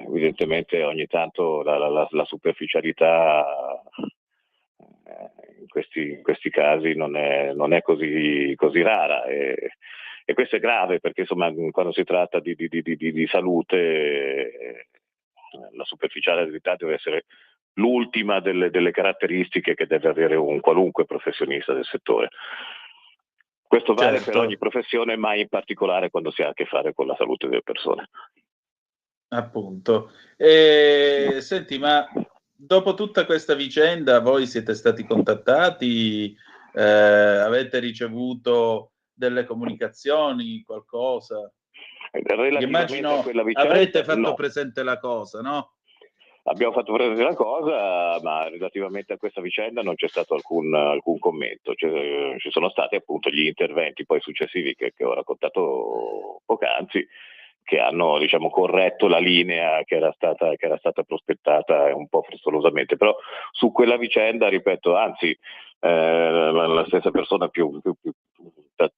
evidentemente ogni tanto la superficialità in questi casi non è così rara, e questo è grave, perché insomma quando si tratta di salute, la superficialità deve essere l'ultima delle caratteristiche che deve avere un qualunque professionista del settore. Questo vale per ogni professione, ma in particolare quando si ha a che fare con la salute delle persone. Appunto. Senti, ma dopo tutta questa vicenda voi siete stati contattati? Avete ricevuto delle comunicazioni, qualcosa? Immagino a quella vicenda, avrete fatto no. presente la cosa, no? Abbiamo fatto presente la cosa, ma relativamente a questa vicenda non c'è stato alcun commento. Ci sono stati appunto gli interventi poi successivi che ho raccontato poc'anzi, che hanno, diciamo, corretto la linea che era stata prospettata un po' frettolosamente, però su quella vicenda, ripeto, anzi, la stessa persona più da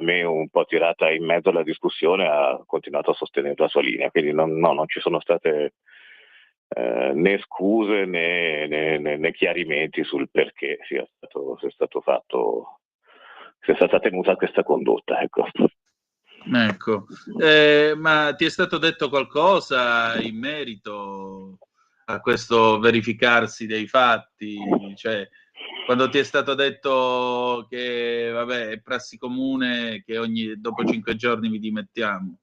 me un po' tirata in mezzo alla discussione ha continuato a sostenere la sua linea, quindi non ci sono state né scuse né chiarimenti sul perché sia stata tenuta questa condotta, ecco. Ecco, ma ti è stato detto qualcosa in merito a questo verificarsi dei fatti? Cioè, quando ti è stato detto che, vabbè, è prassi comune che dopo 5 giorni vi dimettiamo?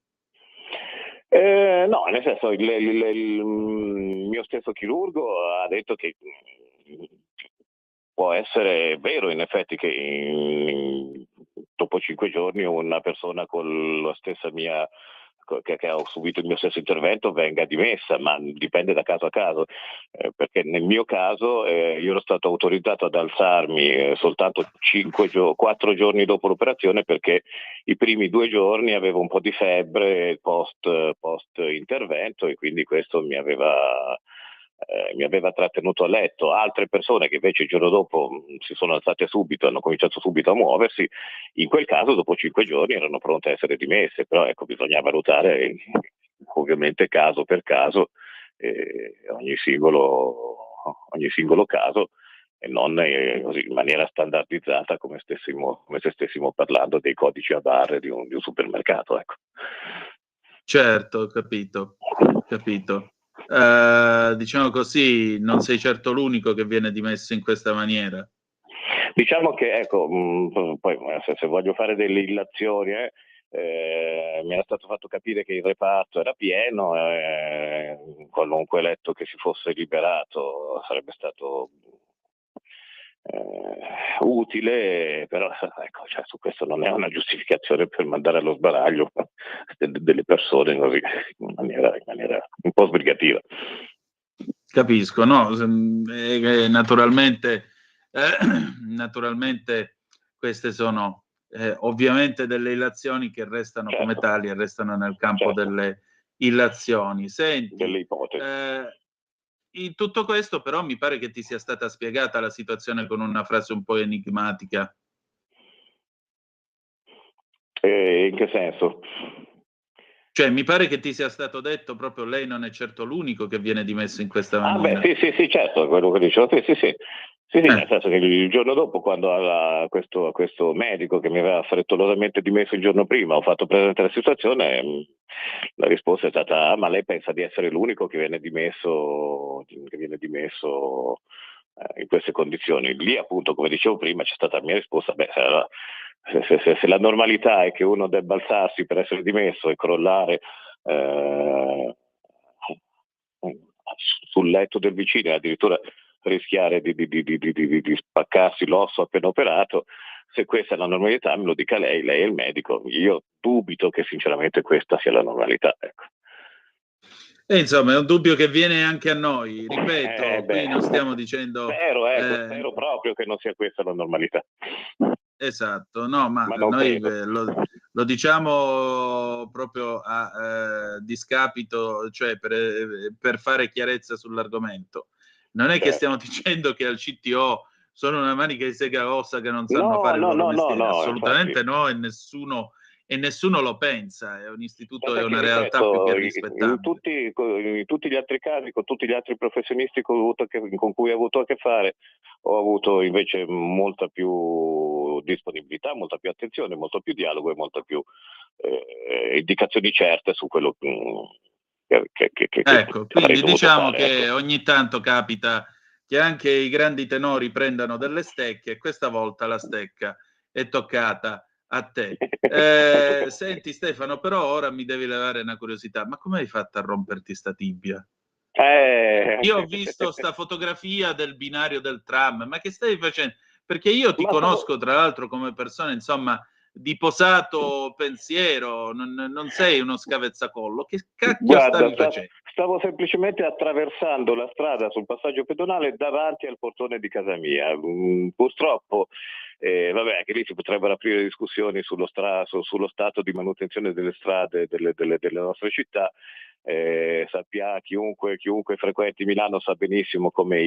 No, nel senso, il mio stesso chirurgo ha detto che può essere vero, in effetti, che dopo 5 giorni una persona con la stessa mia che ha subito il mio stesso intervento venga dimessa, ma dipende da caso a caso, perché nel mio caso io ero stato autorizzato ad alzarmi soltanto 4 giorni dopo l'operazione, perché i primi 2 giorni avevo un po' di febbre post intervento, e quindi questo mi aveva trattenuto a letto. Altre persone che invece il giorno dopo si sono alzate subito, hanno cominciato subito a muoversi, in quel caso dopo 5 giorni erano pronte a essere dimesse, però ecco, bisogna valutare ovviamente caso per caso ogni singolo caso, e non così in maniera standardizzata come se stessimo parlando dei codici a barre di un supermercato. Ecco. Certo, capito. Diciamo così, non sei certo l'unico che viene dimesso in questa maniera. Diciamo che, ecco, poi se voglio fare delle illazioni, mi era stato fatto capire che il reparto era pieno, qualunque eletto che si fosse liberato sarebbe stato utile, però ecco, cioè, su questo non è una giustificazione per mandare allo sbaraglio delle persone così, in maniera un po' sbrigativa. Capisco, no? Naturalmente queste sono ovviamente delle illazioni che restano come tali e restano nel campo delle illazioni. Senti, delle ipotesi. in tutto questo però mi pare che ti sia stata spiegata la situazione con una frase un po' enigmatica. In che senso? Cioè, mi pare che ti sia stato detto proprio lei non è certo l'unico che viene dimesso in questa maniera. Sì, certo, quello che dicevo, sì. Nel senso che il giorno dopo, quando a questo medico che mi aveva frettolosamente dimesso il giorno prima, ho fatto presente la situazione, la risposta è stata: ma lei pensa di essere l'unico che viene dimesso in queste condizioni? Lì, appunto, come dicevo prima, c'è stata la mia risposta: se la normalità è che uno debba alzarsi per essere dimesso e crollare sul letto del vicino e addirittura rischiare di spaccarsi l'osso appena operato, se questa è la normalità me lo dica lei è il medico. Io dubito che sinceramente questa sia la normalità, ecco. E insomma, è un dubbio che viene anche a noi, ripeto, qui non stiamo dicendo... Spero proprio che non sia questa la normalità. Esatto, no, ma noi lo diciamo proprio a discapito, cioè per fare chiarezza sull'argomento. Non è che stiamo dicendo che al CTO sono una manica di sega ossa che non sanno fare il loro mestiere, assolutamente infatti. No, e nessuno lo pensa, è un istituto, è una realtà più che rispettabile. In tutti gli altri casi, con tutti gli altri professionisti con cui ho avuto a che fare, ho avuto invece molta più disponibilità, molta più attenzione, molto più dialogo e molta più indicazioni certe su quello che ecco, quindi diciamo fare, che ogni tanto capita che anche i grandi tenori prendano delle stecche e questa volta la stecca è toccata a te. Senti Stefano, però ora mi devi levare una curiosità, ma come hai fatto a romperti sta tibia? Io ho visto sta fotografia del binario del tram, ma che stai facendo? Perché io ti conosco tra l'altro come persona, insomma, di posato pensiero, non sei uno scavezzacollo. Che cacchio stavi facendo? Stavo semplicemente attraversando la strada sul passaggio pedonale davanti al portone di casa mia. Purtroppo, che lì si potrebbero aprire discussioni sullo stato di manutenzione delle strade delle nostre città. Chiunque frequenti Milano sa benissimo come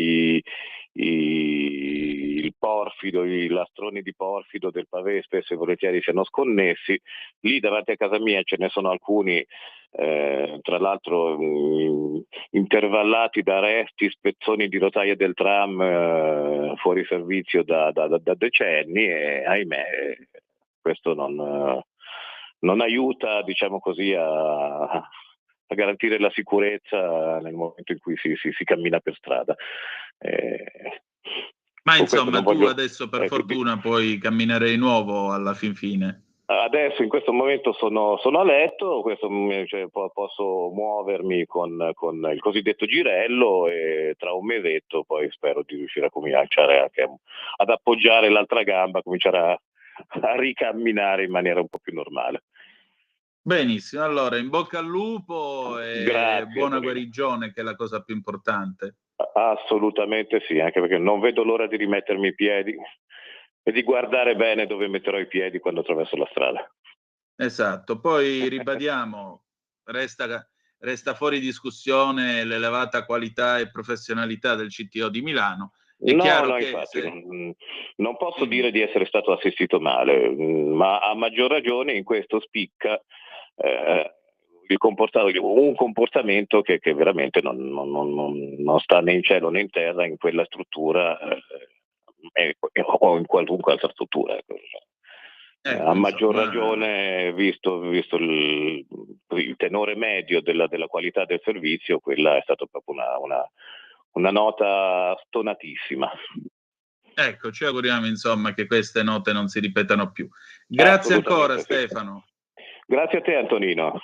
il porfido, i lastroni di porfido del pavé spesso e volentieri siano sconnessi. Lì davanti a casa mia ce ne sono alcuni, tra l'altro intervallati da resti, spezzoni di rotaie del tram fuori servizio da decenni, e ahimè questo non aiuta, diciamo così, a garantire la sicurezza nel momento in cui si cammina per strada. Ma insomma, tu adesso per fortuna puoi camminare di nuovo alla fin fine. Adesso in questo momento sono a letto, posso muovermi con il cosiddetto girello, e tra un mesetto poi spero di riuscire a cominciare anche ad appoggiare l'altra gamba, cominciare a ricamminare in maniera un po' più normale. Benissimo, allora in bocca al lupo e grazie, buona guarigione, che è la cosa più importante. Assolutamente sì, anche perché non vedo l'ora di rimettermi i piedi e di guardare bene dove metterò i piedi quando attraverso la strada. Esatto, poi ribadiamo, resta fuori discussione l'elevata qualità e professionalità del CTO di Milano. Infatti, non posso dire di essere stato assistito male, ma a maggior ragione in questo spicca un comportamento che veramente non sta né in cielo né in terra in quella struttura o in qualunque altra struttura. A maggior ragione, visto il tenore medio della qualità del servizio, quella è stata proprio una nota stonatissima. Ecco, ci auguriamo insomma che queste note non si ripetano più. Grazie ancora, Stefano. Grazie a te, Antonino.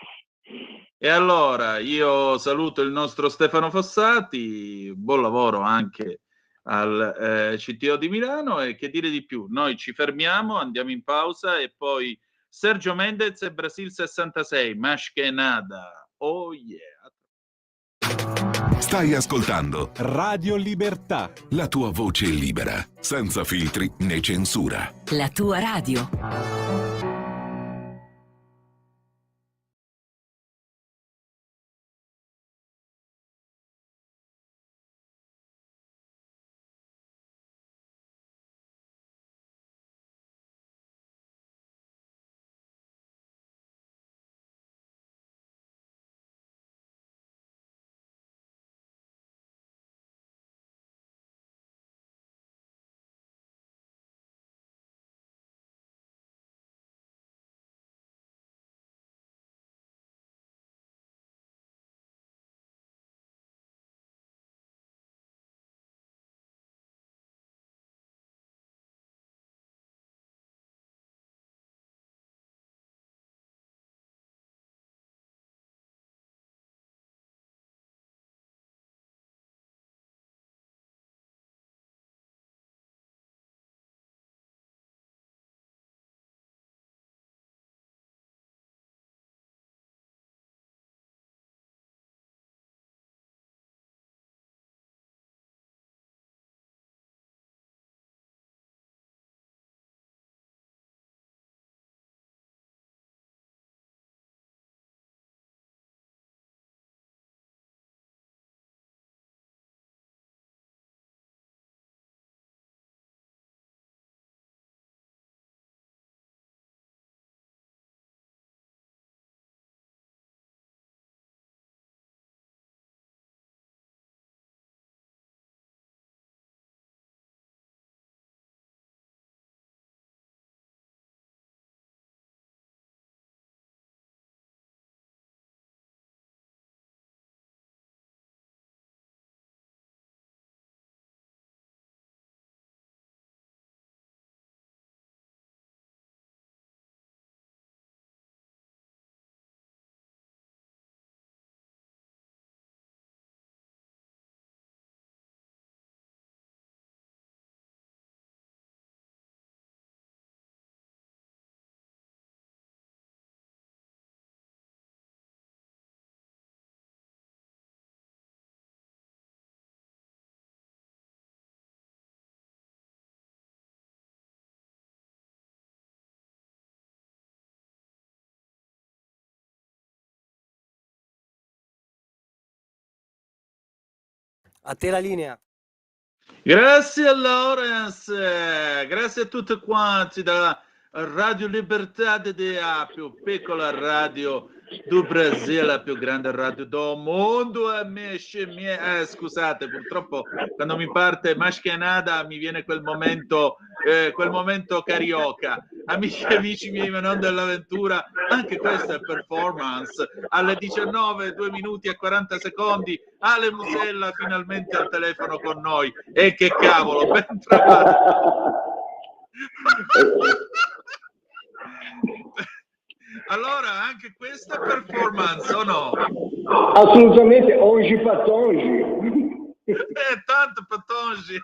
E allora io saluto il nostro Stefano Fossati, buon lavoro anche al CTO di Milano, e che dire di più, noi ci fermiamo, andiamo in pausa e poi Sergio Mendez e Brasil 66, Mas que nada, oh yeah. Stai ascoltando Radio Libertà, la tua voce libera, senza filtri né censura. La tua radio. A te la linea. Grazie a Lorenz, grazie a tutti quanti dalla Radio Libertà DDA, più piccola radio do Brasile, la più grande radio del mondo. Scusate, purtroppo quando mi parte Mas que nada mi viene quel momento carioca. Amici e amici miei, ma non dell'avventura, anche questa è performance. Alle 19, 2 minuti e 40 secondi, Ale Musella finalmente al telefono con noi. E che cavolo, ben trovato. Allora, anche questa è performance o no? Assolutamente, oggi patongi. Tanto patongi.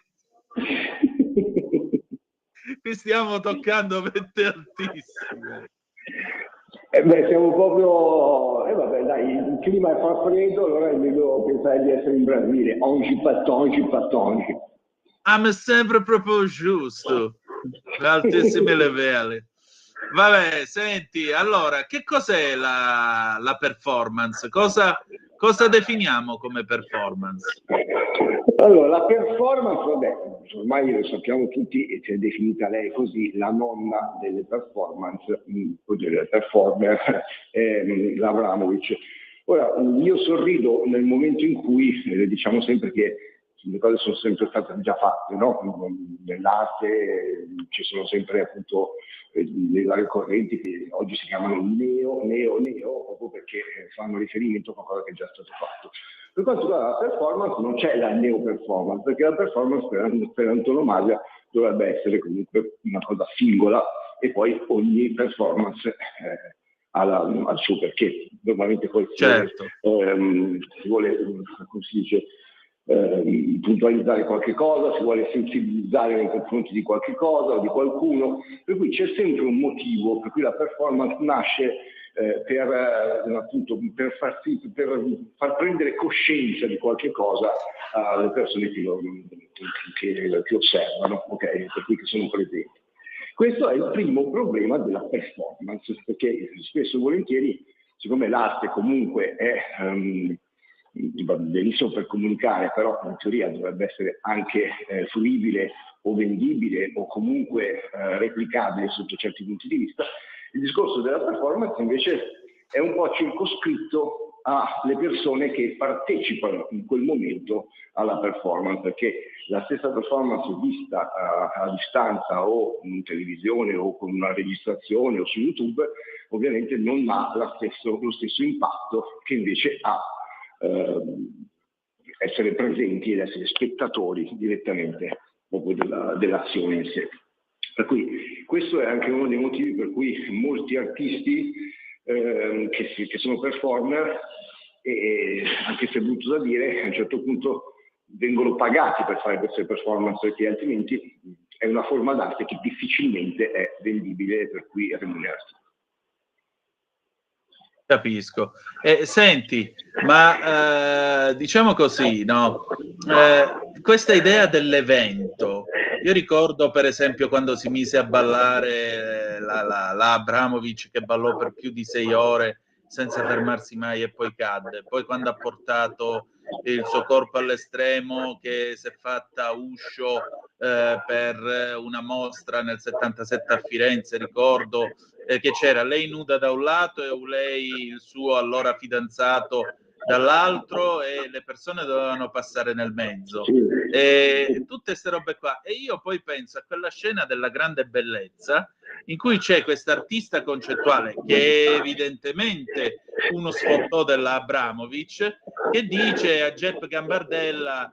Qui stiamo toccando vette altissime. Siamo proprio... vabbè, dai, il clima fa freddo, allora è meglio pensare di essere in Brasile. Oggi patongi. Mi sembra proprio giusto, altissimi livelli. Vabbè, senti, allora, che cos'è la performance? Cosa definiamo come performance? Allora, la performance, vabbè, ormai lo sappiamo tutti, e si è definita lei così, la nonna delle performance, delle performer, l'Abramovic. Ora, io sorrido nel momento in cui, diciamo sempre che le cose sono sempre state già fatte, no? Nell'arte ci sono sempre appunto le varie correnti che oggi si chiamano neo, proprio perché fanno riferimento a qualcosa che è già stato fatto. Per quanto riguarda la performance non c'è la neo performance, perché la performance per antonomasia dovrebbe essere comunque una cosa singola e poi ogni performance al suo perché. Normalmente poi si vuole come si dice, puntualizzare qualche cosa, si vuole sensibilizzare nei confronti di qualche cosa o di qualcuno, per cui c'è sempre un motivo per cui la performance nasce appunto per far prendere coscienza di qualche cosa alle persone che osservano, okay? Per cui che sono presenti. Questo è il primo problema della performance, perché spesso e volentieri, siccome l'arte comunque è benissimo per comunicare, però in teoria dovrebbe essere anche fruibile o vendibile o comunque replicabile sotto certi punti di vista, il discorso della performance invece è un po' circoscritto alle persone che partecipano in quel momento alla performance, perché la stessa performance vista a distanza o in televisione o con una registrazione o su YouTube ovviamente non ha lo stesso impatto che invece ha essere presenti ed essere spettatori direttamente proprio dell'azione in sé. Per cui questo è anche uno dei motivi per cui molti artisti che sono performer, e anche se è brutto da dire, a un certo punto vengono pagati per fare queste performance, perché altrimenti è una forma d'arte che difficilmente è vendibile, per cui è remunerata. Capisco. Senti, ma diciamo così, no? Questa idea dell'evento, io ricordo per esempio quando si mise a ballare la Abramovic, che ballò per più di 6 ore senza fermarsi mai e poi cadde. Poi quando ha portato il suo corpo all'estremo, che si è fatta uscio per una mostra nel 77 a Firenze, ricordo che c'era lei nuda da un lato e lei, il suo allora fidanzato, dall'altro, e le persone dovevano passare nel mezzo, e tutte queste robe qua. E io poi penso a quella scena della grande bellezza in cui c'è quest'artista concettuale che è evidentemente uno sfottò della Abramovic, che dice a Jepp Gambardella: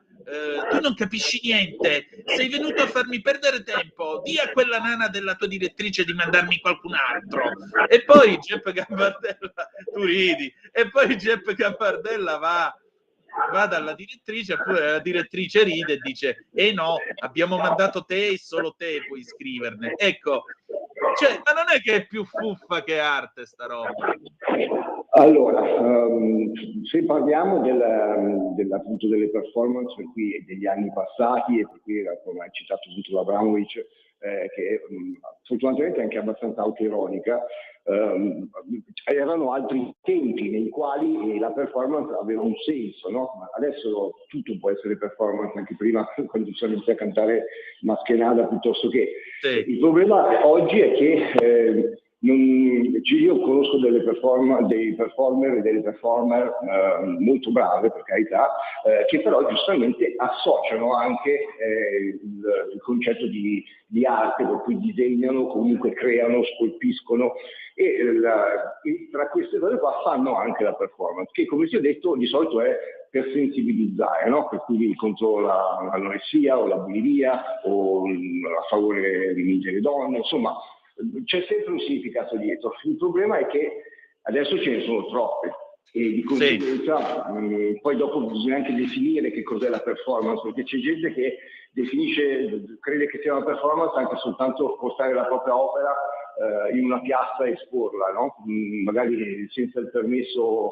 tu non capisci niente, sei venuto a farmi perdere tempo, di a quella nana della tua direttrice di mandarmi qualcun altro. E poi Jepp Gambardella, tu ridi, e poi Jepp Gambardella va dalla direttrice, la direttrice ride e dice: no, abbiamo mandato te e solo te puoi scriverne. Ecco, cioè, ma non è che è più fuffa che arte sta roba? Allora, se parliamo appunto delle performance per cui degli anni passati, e per cui come hai citato appunto l'Abramovic, che fortunatamente è anche abbastanza autoironica, erano altri tempi nei quali la performance aveva un senso, no? Adesso tutto può essere performance, anche prima quando ci sono iniziati a cantare Mascherada piuttosto che. Sì. Il problema oggi è che io conosco dei performer e delle performer molto brave, per carità, che però giustamente associano anche il concetto di arte, per cui disegnano, comunque creano, scolpiscono, e tra queste cose qua fanno anche la performance, che come si è detto di solito è per sensibilizzare, no? Per cui contro l'anoressia o la bulimia o a favore delle donne, insomma c'è sempre un significato dietro. Il problema è che adesso ce ne sono troppe e di conseguenza poi dopo bisogna anche definire che cos'è la performance, perché c'è gente che crede che sia una performance anche soltanto portare la propria opera in una piazza e esporla, no? Magari senza il permesso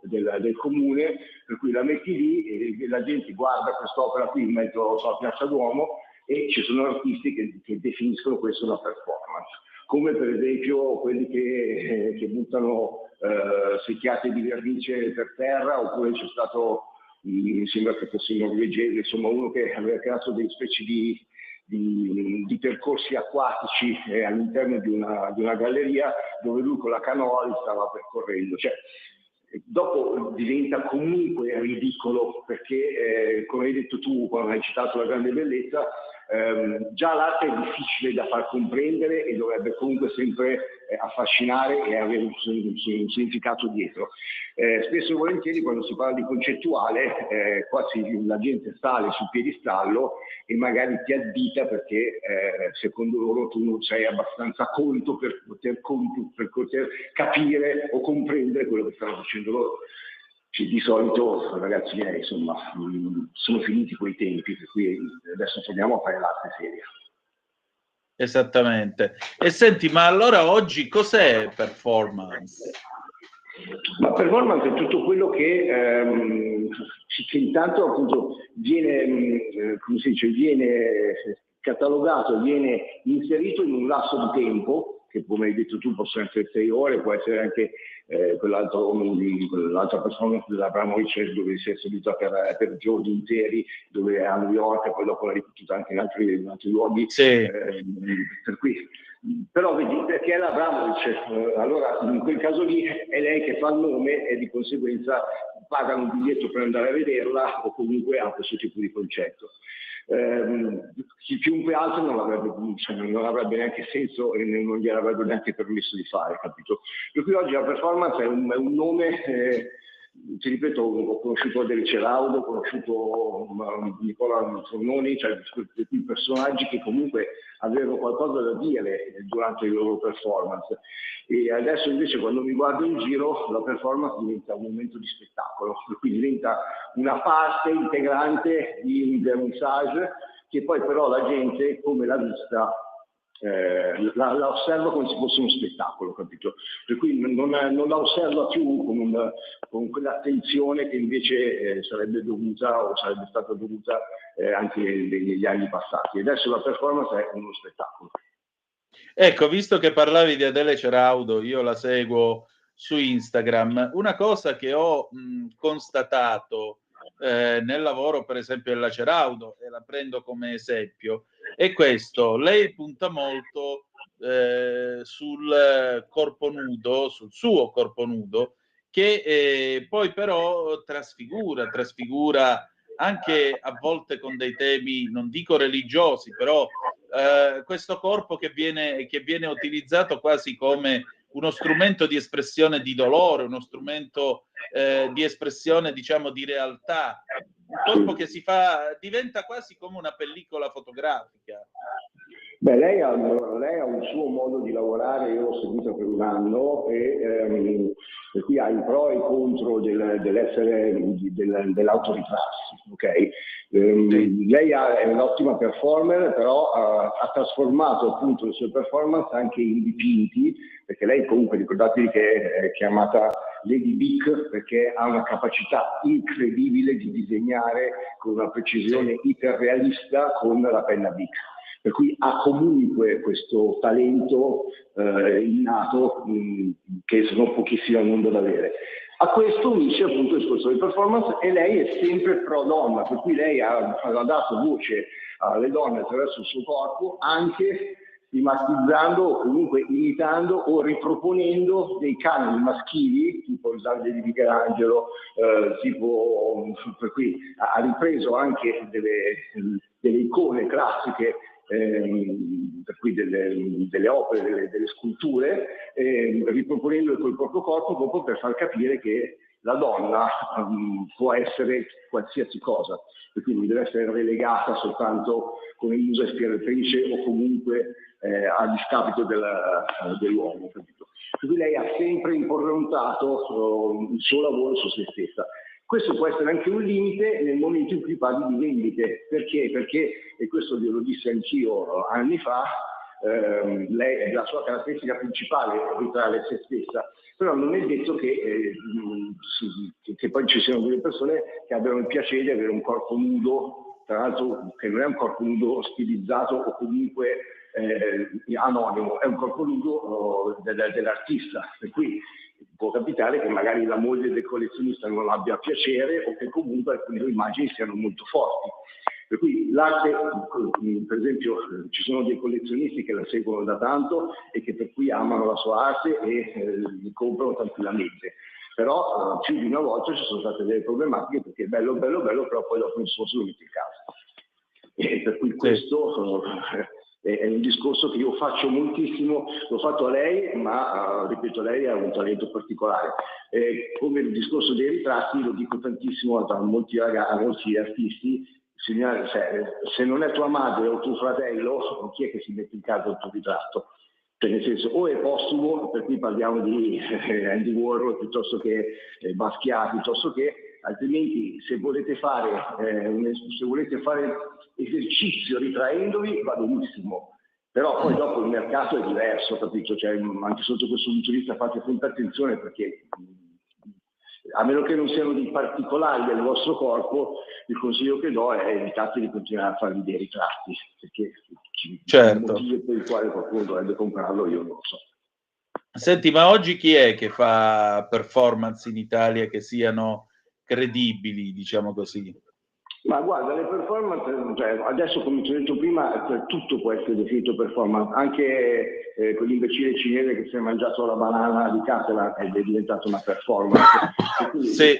del comune, per cui la metti lì e la gente guarda quest'opera qui in mezzo a Piazza Duomo, e ci sono artisti che definiscono questo una performance, come per esempio quelli che buttano secchiate di vernice per terra, oppure c'è stato, mi sembra che fosse norvegese, insomma uno che aveva creato delle specie di percorsi acquatici all'interno di una galleria, dove lui con la canoa li stava percorrendo. Cioè, dopo diventa comunque ridicolo, perché come hai detto tu quando hai citato La grande bellezza, già l'arte è difficile da far comprendere e dovrebbe comunque sempre affascinare e avere un significato dietro. Spesso e volentieri quando si parla di concettuale, quasi la gente sale sul piedistallo e magari ti addita perché secondo loro tu non sei abbastanza colto per poter capire o comprendere quello che stanno facendo loro. Di solito, ragazzi miei, insomma, sono finiti quei tempi, per cui adesso torniamo a fare l'arte seria. Esattamente. E senti, ma allora oggi cos'è performance? Ma performance è tutto quello che intanto appunto viene, come si dice, viene catalogato, viene inserito in un lasso di tempo, che come hai detto tu possono essere 6 ore, può essere anche quell'altra performance dell'Abramovic dove si è seduta per giorni interi, dove a New York e poi dopo l'ha ripetuta anche in altri luoghi. Sì. Per cui, però vedi, perché è l'Abramovic, allora in quel caso lì è lei che fa il nome e di conseguenza pagano un biglietto per andare a vederla o comunque ha questo tipo di concetto. Chiunque altro non avrebbe neanche senso e non gli avrebbe neanche permesso di fare, capito? Per cui oggi la performance è un nome, ti ripeto, ho conosciuto Adele Ceraudo, ho conosciuto Nicola Fornoni, cioè quei personaggi che comunque avevano qualcosa da dire durante le loro performance. E adesso invece quando mi guardo in giro la performance diventa un momento di spettacolo, per cui diventa una parte integrante di un vernissage che poi però la gente come l'ha vista la osserva come se fosse uno spettacolo, capito? Per cui non la osserva più con quell'attenzione che invece sarebbe dovuta o sarebbe stata dovuta anche negli anni passati. E adesso la performance è uno spettacolo. Ecco, visto che parlavi di Adele Ceraudo, io la seguo su Instagram, una cosa che ho constatato nel lavoro, per esempio, della Ceraudo, e la prendo come esempio, è questo: lei punta molto sul corpo nudo, sul suo corpo nudo, che poi però trasfigura anche a volte con dei temi, non dico religiosi, però questo corpo che viene utilizzato quasi come uno strumento di espressione di dolore, uno strumento di espressione, diciamo, di realtà, un corpo che diventa quasi come una pellicola fotografica. Beh, lei ha un suo modo di lavorare, io l'ho seguita per un anno e per cui ha i pro e i contro dell'autoritrarsi, ok? Lei è un'ottima performer, però ha trasformato appunto le sue performance anche in dipinti, perché lei comunque, ricordatevi che è chiamata Lady Bic perché ha una capacità incredibile di disegnare con una precisione iperrealista con la penna Bic. Per cui ha comunque questo talento innato che sono pochissimi al mondo ad avere. A questo unisce appunto il discorso di performance e lei è sempre pro donna, per cui lei ha dato voce alle donne attraverso il suo corpo, anche stigmatizzando o comunque imitando o riproponendo dei canoni maschili, tipo il Davide di Michelangelo, per cui ha ripreso anche delle icone classiche, per cui delle opere, delle sculture, riproponendole col proprio corpo proprio per far capire che la donna può essere qualsiasi cosa, per cui non deve essere relegata soltanto come musa ispiratrice o comunque a discapito dell'uomo. Per cui lei ha sempre improntato il suo lavoro su se stessa. Questo può essere anche un limite nel momento in cui parli di vendite. Perché? Perché, e questo lo dissi anch'io anni fa, la sua caratteristica principale è ritrarre se stessa, però non è detto che poi ci siano delle persone che abbiano il piacere di avere un corpo nudo, tra l'altro che non è un corpo nudo stilizzato o comunque anonimo, è un corpo nudo dell'artista, per cui può capitare che magari la moglie del collezionista non abbia piacere o che comunque alcune immagini siano molto forti. Per cui l'arte, per esempio, ci sono dei collezionisti che la seguono da tanto e che per cui amano la sua arte e li comprano tranquillamente. Però più di una volta ci sono state delle problematiche perché bello, però poi dopo nessuno se lo mette in casa. E per cui questo è un discorso che io faccio moltissimo, l'ho fatto a lei, ma ripeto, lei ha un talento particolare. Come il discorso dei ritratti lo dico tantissimo a molti artisti, se non è tua madre o tuo fratello, chi è che si mette in casa il tuo ritratto? Cioè, nel senso, o è postumo, per cui parliamo di Andy Warhol piuttosto che Basquiat, piuttosto che, altrimenti se volete fare esercizio ritraendovi va benissimo, però poi dopo il mercato è diverso, capito? Cioè, anche sotto questo punto di vista fate molta attenzione, perché a meno che non siano dei particolari del vostro corpo, il consiglio che do è evitate di continuare a farvi dei ritratti, perché il motivo per il quale qualcuno dovrebbe comprarlo io non lo so. Senti, ma oggi chi è che fa performance in Italia che siano credibili, diciamo così? Ma guarda, le performance, cioè, adesso come ti ho detto prima, tutto può essere definito performance, anche quell'imbecille cinese che si è mangiato la banana di Catalan è diventata una performance. Quindi, sì.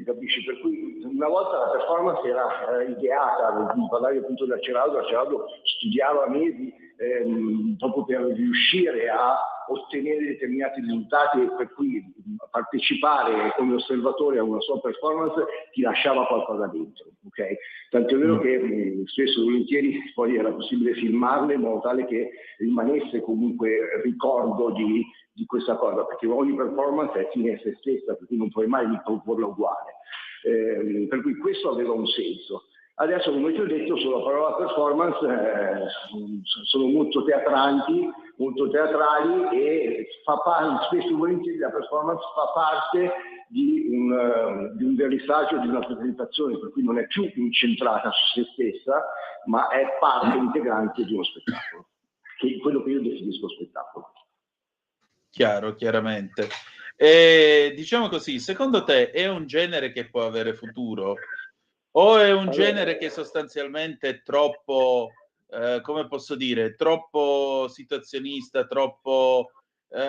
Capisci? Per cui una volta la performance era ideata, parlare appunto da Ceraldo studiava mesi proprio per riuscire a ottenere determinati risultati, e per cui partecipare come osservatore a una sua performance ti lasciava qualcosa dentro, ok? Tanto è vero che spesso e volentieri poi era possibile filmarle in modo tale che rimanesse comunque ricordo di questa cosa, perché ogni performance è fine a se stessa, per cui non puoi mai riproporla uguale. Per cui questo aveva un senso. Adesso, come ti ho detto, sulla parola performance sono molto teatrali e spesso e volentieri la performance fa parte di un vernissaggio, di una presentazione, per cui non è più incentrata su se stessa, ma è parte integrante di uno spettacolo, che è quello che io definisco spettacolo. Chiaramente. Diciamo così, secondo te è un genere che può avere futuro? O è un genere che sostanzialmente è troppo, come posso dire, troppo situazionista, troppo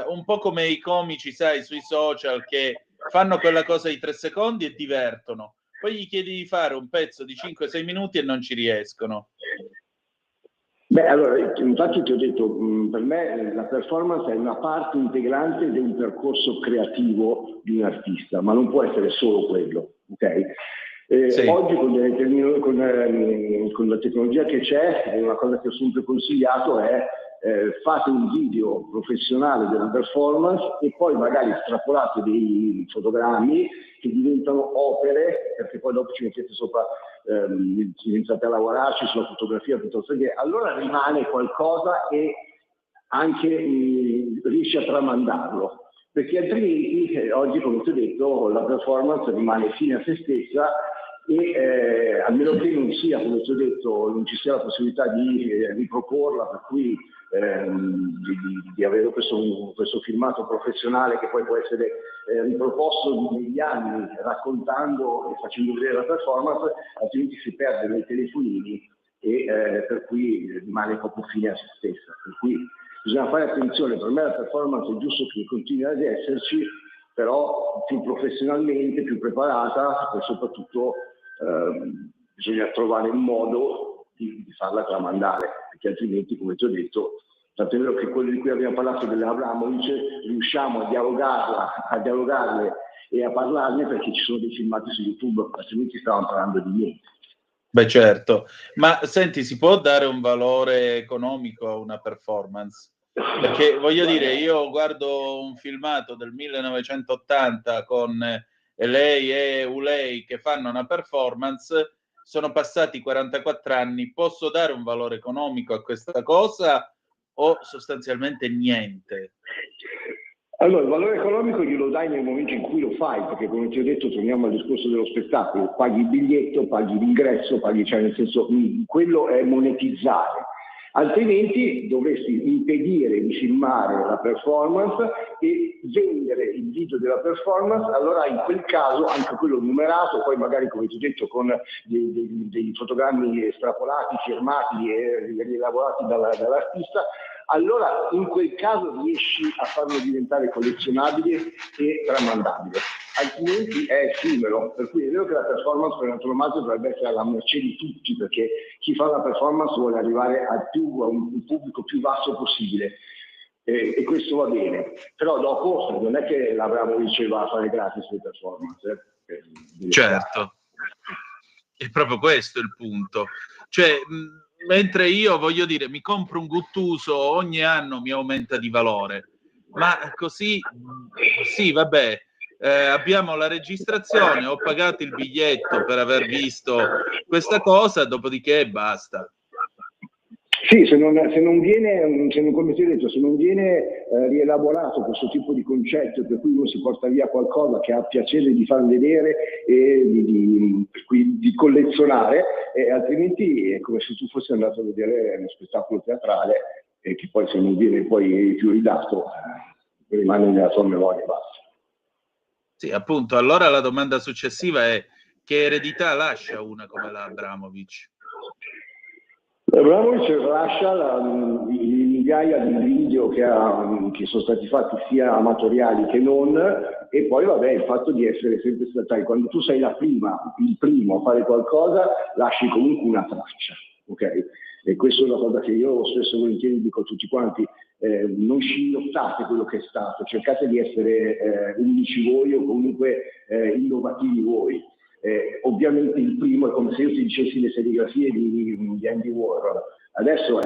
un po' come i comici, sai, sui social che fanno quella cosa di 3 secondi e divertono. Poi gli chiedi di fare un pezzo di 5-6 minuti e non ci riescono. Beh, allora, infatti ti ho detto, per me la performance è una parte integrante di un percorso creativo di un artista, ma non può essere solo quello, ok? Sì. Oggi con la tecnologia che c'è, una cosa che ho sempre consigliato è fate un video professionale della performance e poi magari estrapolate dei fotogrammi che diventano opere, perché poi dopo ci mettete sopra, iniziate a lavorarci sulla fotografia piuttosto che, allora rimane qualcosa e anche riesce a tramandarlo, perché altrimenti oggi, come ti ho detto, la performance rimane fine a se stessa e a meno che non sia, come ti ho detto, non ci sia la possibilità di riproporla, per cui di avere questo filmato professionale che poi può essere riproposto negli anni raccontando e facendo vedere la performance, altrimenti si perde nei telefonini e per cui rimane proprio fine a se stessa. Per cui bisogna fare attenzione, per me la performance è giusto che continui ad esserci, però più professionalmente, più preparata e soprattutto bisogna trovare un modo di farla tramandare, perché altrimenti, come ti ho detto, tanto è vero che quello di cui abbiamo parlato dell'Abramovic, riusciamo a dialogarle e a parlarne perché ci sono dei filmati su YouTube, altrimenti stavamo parlando di niente. Beh, certo, ma senti, si può dare un valore economico a una performance? Perché voglio dire, io guardo un filmato del 1980 con lei e Ulei che fanno una performance, sono passati 44 anni, posso dare un valore economico a questa cosa o sostanzialmente niente? Allora, il valore economico glielo dai nel momento in cui lo fai, perché come ti ho detto torniamo al discorso dello spettacolo, paghi il biglietto, paghi l'ingresso, cioè nel senso, quello è monetizzare. Altrimenti dovresti impedire di filmare la performance e vendere il video della performance, allora in quel caso anche quello numerato, poi magari come ti ho detto con dei fotogrammi estrapolati, firmati e rielaborati dall'artista, allora in quel caso riesci a farlo diventare collezionabile e tramandabile. Altrimenti è effimero, per cui è vero che la performance per naturalmente dovrebbe essere alla mercé di tutti, perché chi fa la performance vuole arrivare a un pubblico più vasto possibile, e questo va bene, però dopo non è che l'Abramovic va a fare gratis le performance. Certo, è proprio questo il punto, cioè mentre io, voglio dire, mi compro un Guttuso, ogni anno mi aumenta di valore, ma così sì, vabbè, abbiamo la registrazione, ho pagato il biglietto per aver visto questa cosa, dopodiché basta. Sì, se non viene, come ti ho detto, se non viene rielaborato questo tipo di concetto per cui uno si porta via qualcosa che ha piacere di far vedere e di collezionare, altrimenti è come se tu fossi andato a vedere uno spettacolo teatrale e che poi se non viene poi più ridato rimane nella tua memoria e basta. Sì, appunto, allora la domanda successiva è: che eredità lascia una come la Abramovic? Abramovic lascia migliaia di video che sono stati fatti sia amatoriali che non, e poi vabbè il fatto di essere sempre statali. Quando tu sei il primo a fare qualcosa, lasci comunque una traccia, ok? E questa è una cosa che io spesso e volentieri dico a tutti quanti: non scimmottate quello che è stato, cercate di essere unici voi o comunque innovativi voi. Ovviamente il primo è come se io ti dicessi le serigrafie di Andy Warhol. Adesso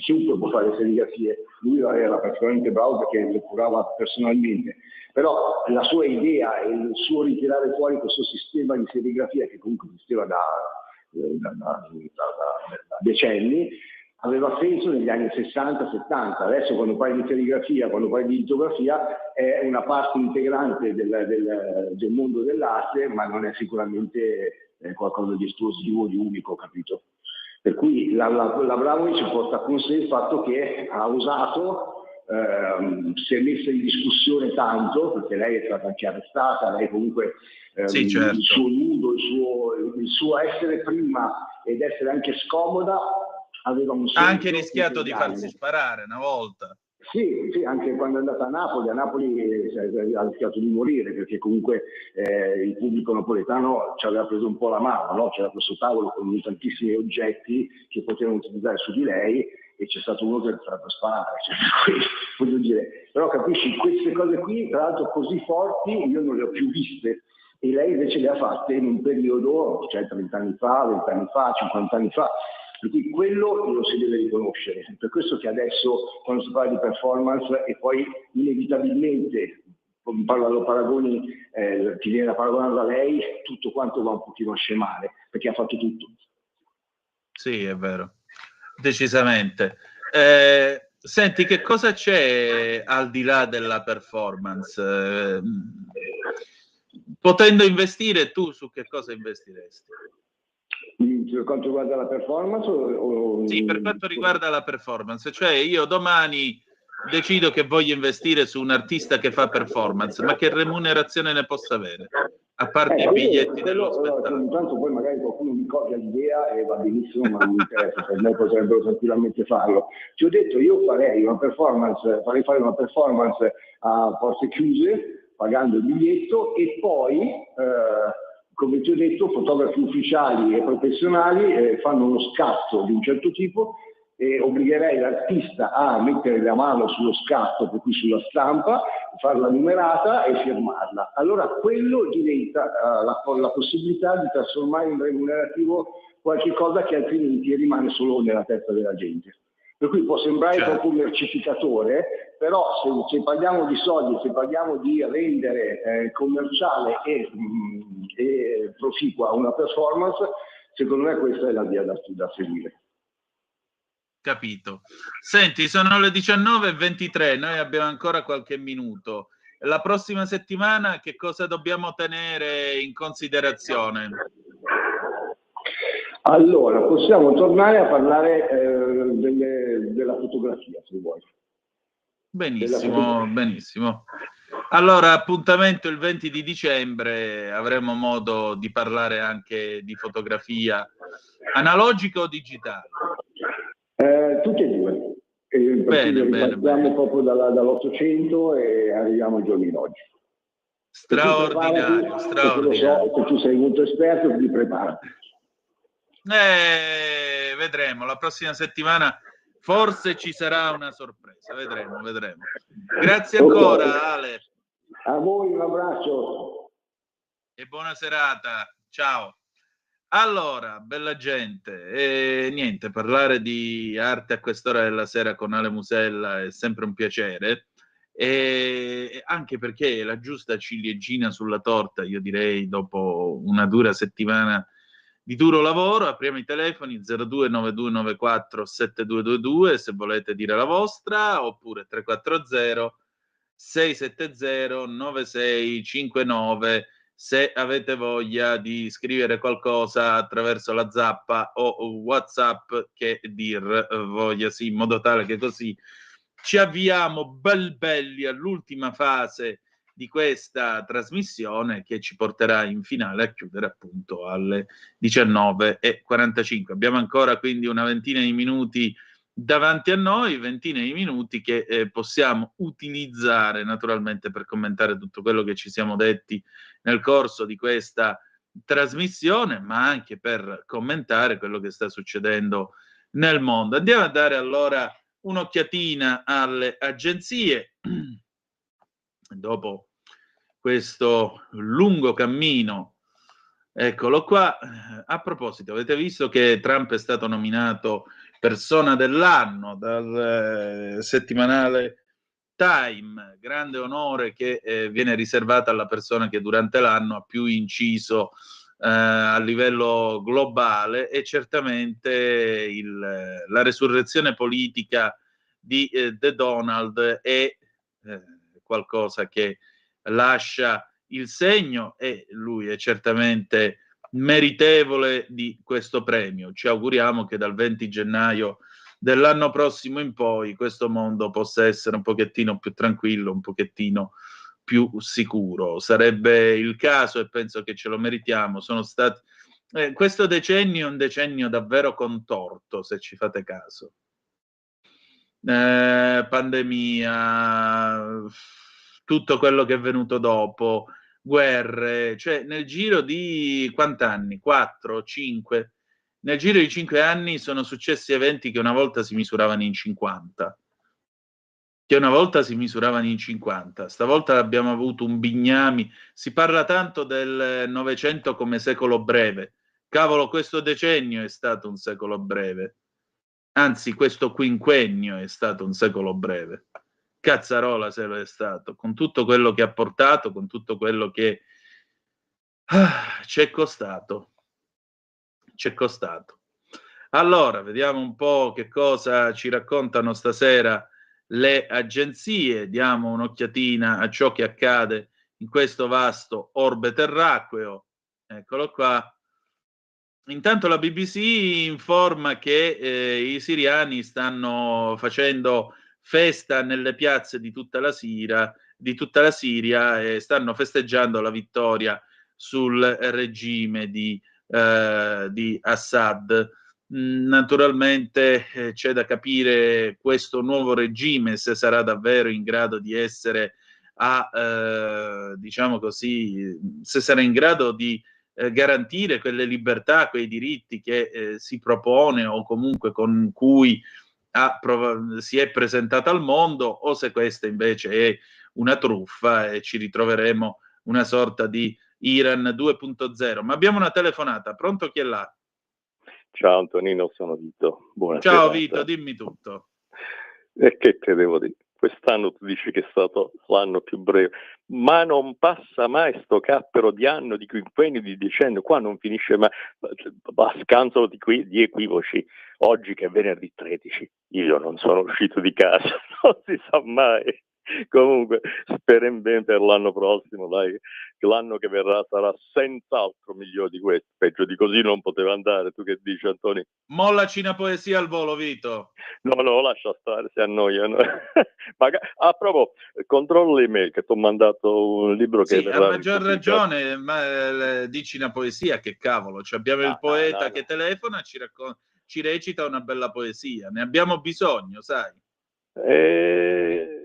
chiunque può fare le serigrafie, lui era particolarmente bravo perché le curava personalmente, però la sua idea e il suo ritirare fuori questo sistema di serigrafia che comunque esisteva da decenni aveva senso negli anni 60-70. Adesso quando parli di serigrafia, quando parli di litografia, è una parte integrante del mondo dell'arte, ma non è sicuramente qualcosa di esclusivo, di unico, capito? Per cui l'Abramovic porta con sé il fatto che ha usato, si è messa in discussione tanto, perché lei è stata anche arrestata, lei comunque sì, certo. Il suo nudo, il suo essere prima ed essere anche scomoda, aveva un senso. Ha anche rischiato di farsi sparare una volta. Sì, anche quando è andata a Napoli ha rischiato di morire, perché comunque il pubblico napoletano ci aveva preso un po' la mano, no? C'era questo tavolo con tantissimi oggetti che potevano utilizzare su di lei e c'è stato uno che è stato a sparare, voglio dire. Però capisci, queste cose qui, tra l'altro così forti, io non le ho più viste, e lei invece le ha fatte in un periodo, cioè 30 anni fa, 20 anni fa, 50 anni fa. Quindi quello lo si deve riconoscere. Per questo che adesso, quando si parla di performance, e poi inevitabilmente, lo paragoni, ti viene da paragonare a lei, tutto quanto va un pochino a scemare, perché ha fatto tutto. Sì, è vero, decisamente. Senti, che cosa c'è al di là della performance? Potendo investire, tu su che cosa investiresti? Per quanto riguarda la performance? Sì, per quanto riguarda la performance, cioè io domani decido che voglio investire su un artista che fa performance, ma che remunerazione ne possa avere? A parte i biglietti dello spettacolo. Intanto poi magari qualcuno mi copia l'idea e va benissimo, ma non mi interessa, per me potrebbero tranquillamente farlo. Ti ho detto, io farei fare una performance a porte chiuse, pagando il biglietto, e poi, come ti ho detto, fotografi ufficiali e professionali fanno uno scatto di un certo tipo, e obbligherei l'artista a mettere la mano sullo scatto, per cui sulla stampa, farla numerata e firmarla. Allora quello diventa la possibilità di trasformare in remunerativo qualche cosa che altrimenti rimane solo nella testa della gente. Per cui può sembrare proprio un mercificatore, però se parliamo di soldi, se parliamo di rendere commerciale e proficua una performance, secondo me questa è la via da seguire. Capito. Senti, sono le 19:23, noi abbiamo ancora qualche minuto. La prossima settimana che cosa dobbiamo tenere in considerazione? Allora, possiamo tornare a parlare della fotografia, se vuoi. Benissimo, benissimo. Allora, appuntamento il 20 di dicembre, avremo modo di parlare anche di fotografia analogica o digitale? Tutte e due. Bene, Partiamo proprio dall'800 e arriviamo ai giorni d'oggi. Straordinario, straordinario. Lo so, se tu sei molto esperto, ti preparati. Vedremo, la prossima settimana forse ci sarà una sorpresa, vedremo. Grazie ancora, Ale. A voi un abbraccio. E buona serata, ciao. Allora, bella gente, niente, parlare di arte a quest'ora della sera con Ale Musella è sempre un piacere, e anche perché è la giusta ciliegina sulla torta, io direi, dopo una dura settimana di duro lavoro. Apriamo i telefoni 029294 7222 se volete dire la vostra, oppure 340 670 9659 se avete voglia di scrivere qualcosa attraverso la zappa o WhatsApp, che dir voglia, sì, in modo tale che così ci avviamo belli all'ultima fase di questa trasmissione, che ci porterà in finale a chiudere appunto alle 19:45. Abbiamo ancora quindi una ventina di minuti davanti a noi, ventina di minuti che possiamo utilizzare naturalmente per commentare tutto quello che ci siamo detti nel corso di questa trasmissione, ma anche per commentare quello che sta succedendo nel mondo. Andiamo a dare allora un'occhiatina alle agenzie dopo questo lungo cammino. Eccolo qua. A proposito, avete visto che Trump è stato nominato persona dell'anno dal settimanale Time, grande onore che viene riservato alla persona che durante l'anno ha più inciso a livello globale, e certamente la resurrezione politica di The Donald è qualcosa che lascia il segno, e lui è certamente meritevole di questo premio. Ci auguriamo che dal 20 gennaio dell'anno prossimo in poi questo mondo possa essere un pochettino più tranquillo, un pochettino più sicuro. Sarebbe il caso, e penso che ce lo meritiamo. Sono stati questo decennio è un decennio davvero contorto, se ci fate caso. Pandemia, tutto quello che è venuto dopo, guerre, cioè nel giro di quant'anni? 4, 5? Nel giro di 5 anni sono successi eventi che una volta si misuravano in 50. Stavolta abbiamo avuto un bignami. Si parla tanto del Novecento come secolo breve. Cavolo, questo decennio è stato un secolo breve. Anzi, questo quinquennio è stato un secolo breve. Cazzarola se lo è stato, con tutto quello che ha portato, con tutto quello che ci è costato. Allora, vediamo un po' che cosa ci raccontano stasera le agenzie. Diamo un'occhiatina a ciò che accade in questo vasto orbe terracqueo. Eccolo qua. Intanto la BBC informa che i siriani stanno facendo festa nelle piazze di tutta la Siria e stanno festeggiando la vittoria sul regime di Assad. Naturalmente c'è da capire questo nuovo regime se sarà davvero in grado di essere diciamo così, se sarà in grado di garantire quelle libertà, quei diritti che si propone, o comunque con cui si è presentato al mondo, o se questa invece è una truffa e ci ritroveremo una sorta di Iran 2.0. Ma abbiamo una telefonata. Pronto, chi è là? Ciao Antonino, sono Vito. Buonasera. Ciao Vito, dimmi tutto. E che te devo dire? Quest'anno tu dici che è stato l'anno più breve, ma non passa mai sto cappero di anno, di quinquennio, di decennio, qua non finisce mai, a scanso di equivoci. Oggi che è venerdì 13, io non sono uscito di casa, non si sa mai. Comunque, speriamo bene per l'anno prossimo, dai, che l'anno che verrà sarà senz'altro migliore di questo. Peggio di così non poteva andare. Tu che dici, Antonio? Mollaci una poesia al volo, Vito. No, lascia stare, si annoiano. A proposito, controlli l'email che ti ho mandato un libro che Sì, a verrà maggior ripubblicato. ragione, ma dici una poesia, che cavolo. Cioè, abbiamo il poeta che telefona, ci recita una bella poesia. Ne abbiamo bisogno, sai.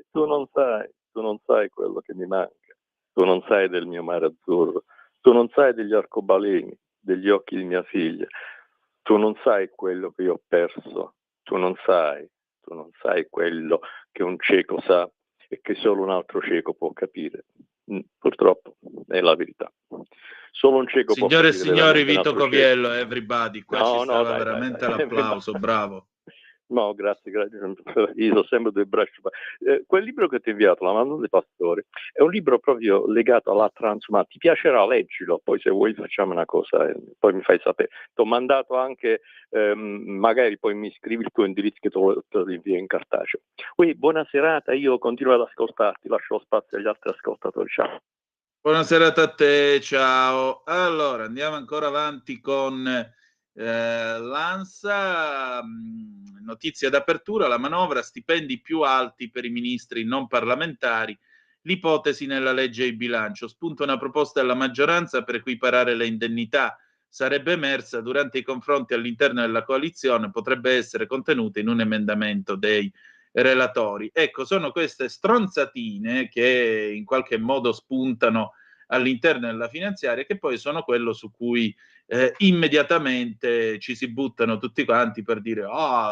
Tu non sai quello che mi manca. Tu non sai del mio mare azzurro. Tu non sai degli arcobaleni, degli occhi di mia figlia. Tu non sai quello che io ho perso. Tu non sai quello che un cieco sa e che solo un altro cieco può capire. Purtroppo è la verità. Solo un cieco può Signore e capire signori, veramente un Vito altro Coviello, cieco. everybody. Qua No, ci stava dai. veramente l'applauso, bravo. No, grazie. Io sono sempre due braccia. Quel libro che ti ho inviato, La mano dei pastori, è un libro proprio legato alla transumanza. Ti piacerà, leggilo, poi se vuoi facciamo una cosa e poi mi fai sapere. Ti ho mandato anche, magari poi mi scrivi il tuo indirizzo che te lo invio in cartaceo. Buona serata, io continuo ad ascoltarti, lascio lo spazio agli altri ascoltatori. Ciao. Buona serata a te, ciao. Allora, andiamo ancora avanti con l'ANSA. Notizia d'apertura, la manovra, stipendi più alti per i ministri non parlamentari, l'ipotesi nella legge di bilancio. Spunta una proposta della maggioranza per equiparare le indennità. Sarebbe emersa durante i confronti all'interno della coalizione, potrebbe essere contenuta in un emendamento dei relatori. Ecco, sono queste stronzatine che in qualche modo spuntano all'interno della finanziaria, che poi sono quello su cui immediatamente ci si buttano tutti quanti per dire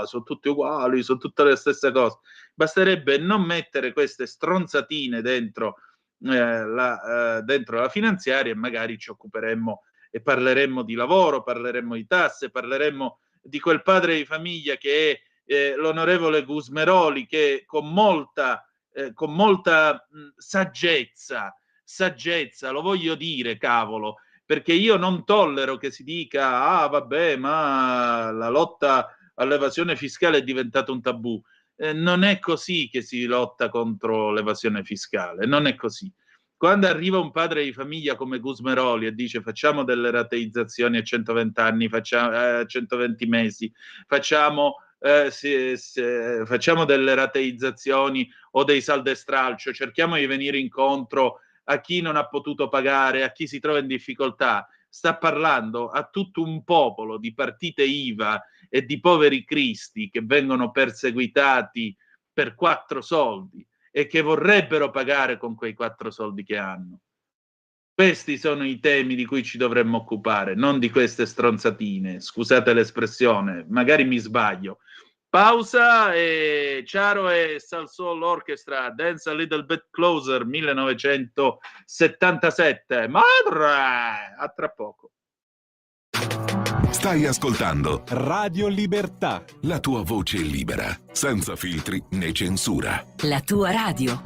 sono tutti uguali, sono tutte le stesse cose. Basterebbe non mettere queste stronzatine dentro la finanziaria e magari ci occuperemmo e parleremmo di lavoro, parleremmo di tasse, parleremmo di quel padre di famiglia che è l'onorevole Gusmeroli, che con molta saggezza, lo voglio dire, cavolo, perché io non tollero che si dica vabbè, ma la lotta all'evasione fiscale è diventato un tabù. Non è così che si lotta contro l'evasione fiscale, non è così. Quando arriva un padre di famiglia come Gusmeroli e dice facciamo delle rateizzazioni a 120 anni, a 120 mesi, facciamo delle rateizzazioni o dei saldi e stralcio, cerchiamo di venire incontro a chi non ha potuto pagare, a chi si trova in difficoltà. Sta parlando a tutto un popolo di partite IVA e di poveri cristi che vengono perseguitati per 4 soldi e che vorrebbero pagare con quei 4 soldi che hanno. Questi sono i temi di cui ci dovremmo occupare, non di queste stronzatine. Scusate l'espressione, magari mi sbaglio. Pausa e Ciaro e Salsoul Orchestra, Dance a Little Bit Closer, 1977. Madre! A tra poco. Stai ascoltando Radio Libertà, la tua voce libera, senza filtri né censura. La tua radio.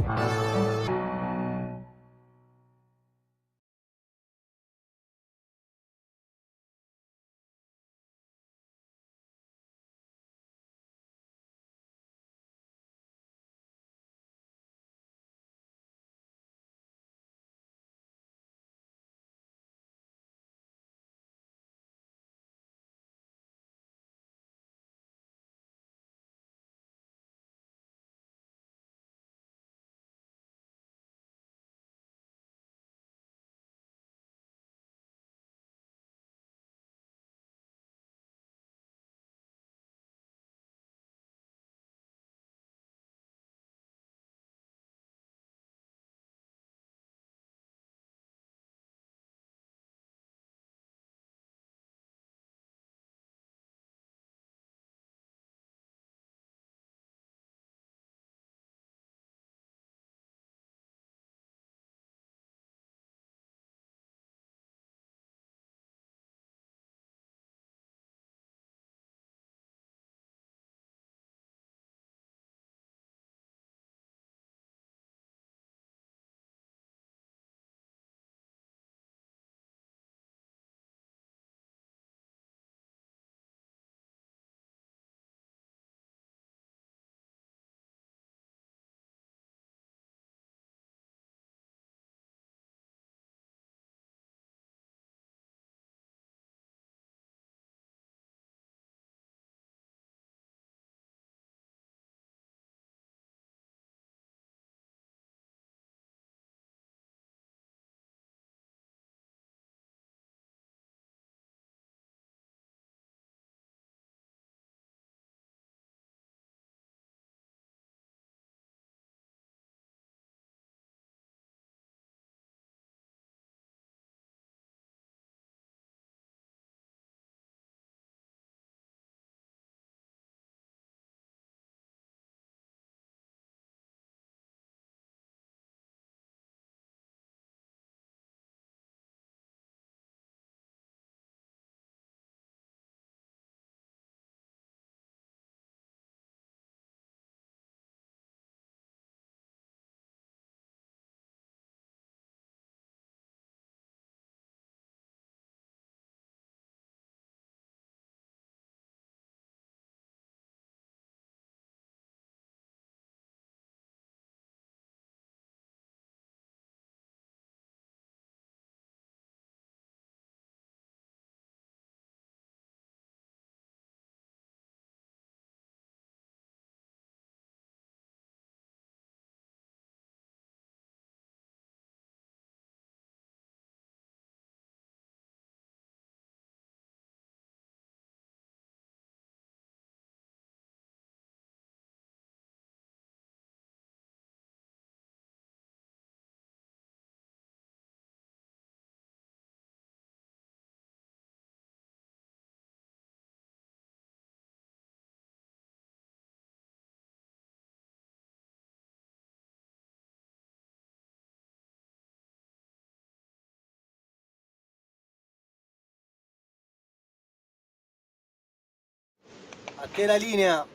A te la linea.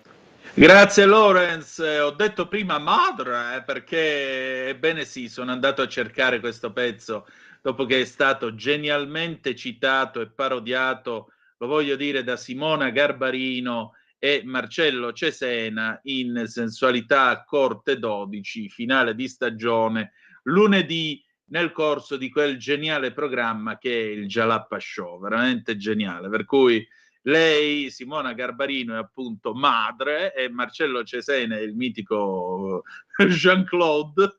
Grazie Lorenz, ho detto prima madre perché ebbene sì, sono andato a cercare questo pezzo dopo che è stato genialmente citato e parodiato, lo voglio dire, da Simona Garbarino e Marcello Cesena in Sensualità Corte 12, finale di stagione, lunedì nel corso di quel geniale programma che è il Jalappa Show, veramente geniale, per cui lei, Simona Garbarino, è appunto madre e Marcello Cesena è il mitico Jean-Claude,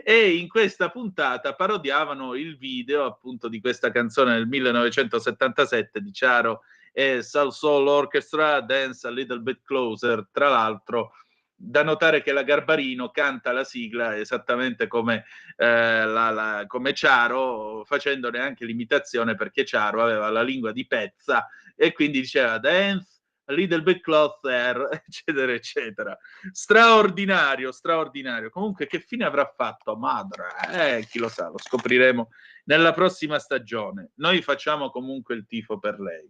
e in questa puntata parodiavano il video appunto di questa canzone del 1977 di Charo e Soul Soul Orchestra, Dance a Little Bit Closer. Tra l'altro da notare che la Garbarino canta la sigla esattamente come, come Charo, facendone anche l'imitazione, perché Charo aveva la lingua di pezza e quindi diceva dance a little bit closer, eccetera eccetera. Straordinario, straordinario. Comunque che fine avrà fatto madre? Chi lo sa, lo scopriremo nella prossima stagione. Noi facciamo comunque il tifo per lei.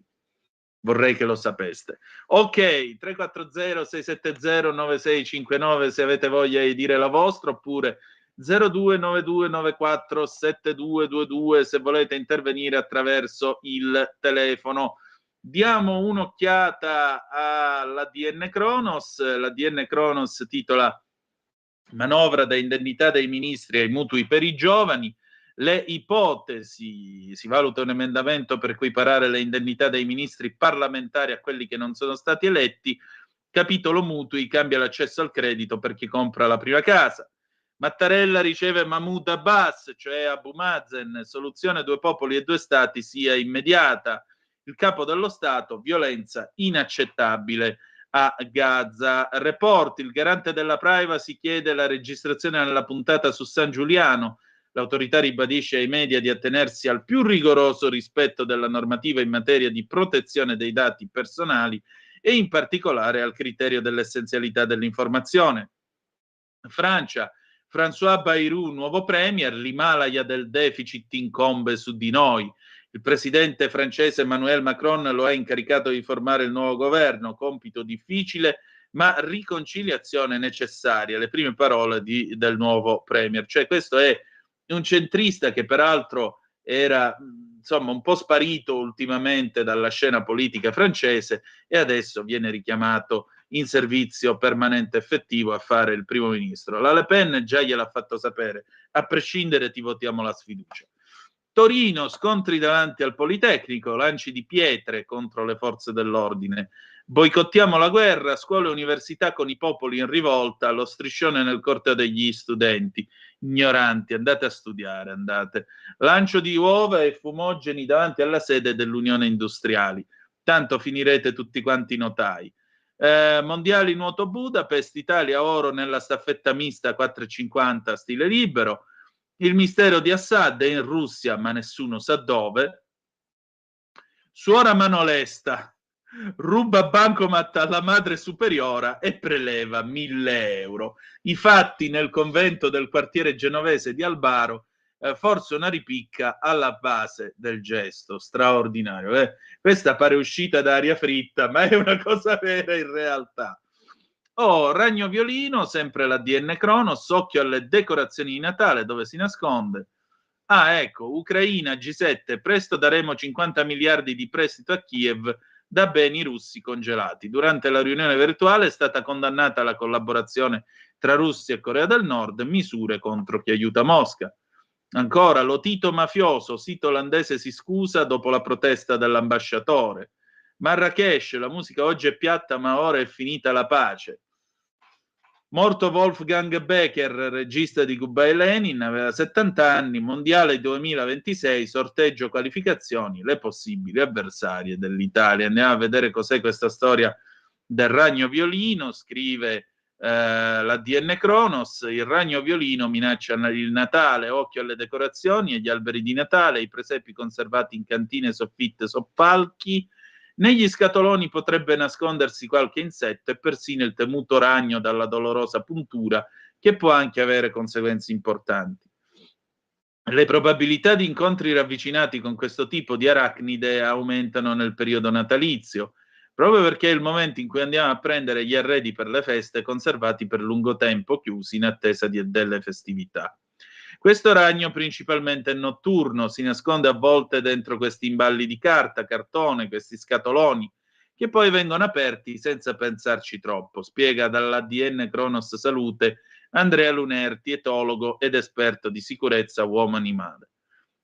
Vorrei che lo sapeste. Ok, 340-670-9659 se avete voglia di dire la vostra, oppure 0292947222 se volete intervenire attraverso il telefono. Diamo un'occhiata alla DN Kronos. La DN Kronos titola Manovra da indennità dei ministri ai mutui per i giovani. Le ipotesi, si valuta un emendamento per equiparare le indennità dei ministri parlamentari a quelli che non sono stati eletti. Capitolo mutui, cambia l'accesso al credito per chi compra la prima casa. Mattarella riceve Mahmoud Abbas, cioè Abu Mazen, soluzione due popoli e due stati sia immediata. Il capo dello Stato, violenza inaccettabile a Gaza. Report, il garante della privacy chiede la registrazione nella puntata su San Giuliano. L'autorità ribadisce ai media di attenersi al più rigoroso rispetto della normativa in materia di protezione dei dati personali e in particolare al criterio dell'essenzialità dell'informazione. Francia, François Bayrou, nuovo premier, l'Himalaya del deficit incombe su di noi. Il presidente francese Emmanuel Macron lo ha incaricato di formare il nuovo governo, compito difficile ma riconciliazione necessaria, le prime parole del nuovo premier. Cioè questo è un centrista che peraltro era insomma un po' sparito ultimamente dalla scena politica francese e adesso viene richiamato in servizio permanente effettivo a fare il primo ministro. La Le Pen già gliel'ha fatto sapere, a prescindere ti votiamo la sfiducia. Torino, scontri davanti al Politecnico, lanci di pietre contro le forze dell'ordine. Boicottiamo la guerra, scuole e università con i popoli in rivolta, lo striscione nel corteo degli studenti. Ignoranti, andate a studiare, andate. Lancio di uova e fumogeni davanti alla sede dell'Unione Industriali. Tanto finirete tutti quanti notai. Mondiali nuoto Budapest, Italia oro nella staffetta mista 4,50 stile libero. Il mistero di Assad è in Russia, ma nessuno sa dove. Suora Manolesta ruba bancomat alla madre superiora e preleva 1.000 euro. I fatti nel convento del quartiere genovese di Albaro, forse una ripicca alla base del gesto. Straordinario. Questa pare uscita da aria fritta, ma è una cosa vera in realtà. Ragno violino, sempre la DN Kronos, occhio alle decorazioni di Natale, dove si nasconde. Ecco, Ucraina, G7, presto daremo 50 miliardi di prestito a Kiev da beni russi congelati. Durante la riunione virtuale è stata condannata la collaborazione tra Russia e Corea del Nord, misure contro chi aiuta Mosca. Ancora, Lotito mafioso, sito olandese si scusa dopo la protesta dell'ambasciatore. Marrakesh, la musica oggi è piatta ma ora è finita la pace. Morto Wolfgang Becker, regista di Goodbye Lenin, aveva 70 anni, mondiale 2026, sorteggio qualificazioni, le possibili avversarie dell'Italia. Andiamo a vedere cos'è questa storia del ragno violino, scrive la DN Kronos. Il ragno violino minaccia il Natale, occhio alle decorazioni e agli alberi di Natale, i presepi conservati in cantine, soffitte, soppalchi. Negli scatoloni potrebbe nascondersi qualche insetto e persino il temuto ragno dalla dolorosa puntura, che può anche avere conseguenze importanti. Le probabilità di incontri ravvicinati con questo tipo di arachnide aumentano nel periodo natalizio. proprio perché è il momento in cui andiamo a prendere gli arredi per le feste conservati per lungo tempo chiusi in attesa delle festività. Questo ragno principalmente è notturno, si nasconde a volte dentro questi imballi di carta, cartone, questi scatoloni, che poi vengono aperti senza pensarci troppo, spiega dall'ADN Cronos Salute Andrea Lunerti, etologo ed esperto di sicurezza uomo-animale.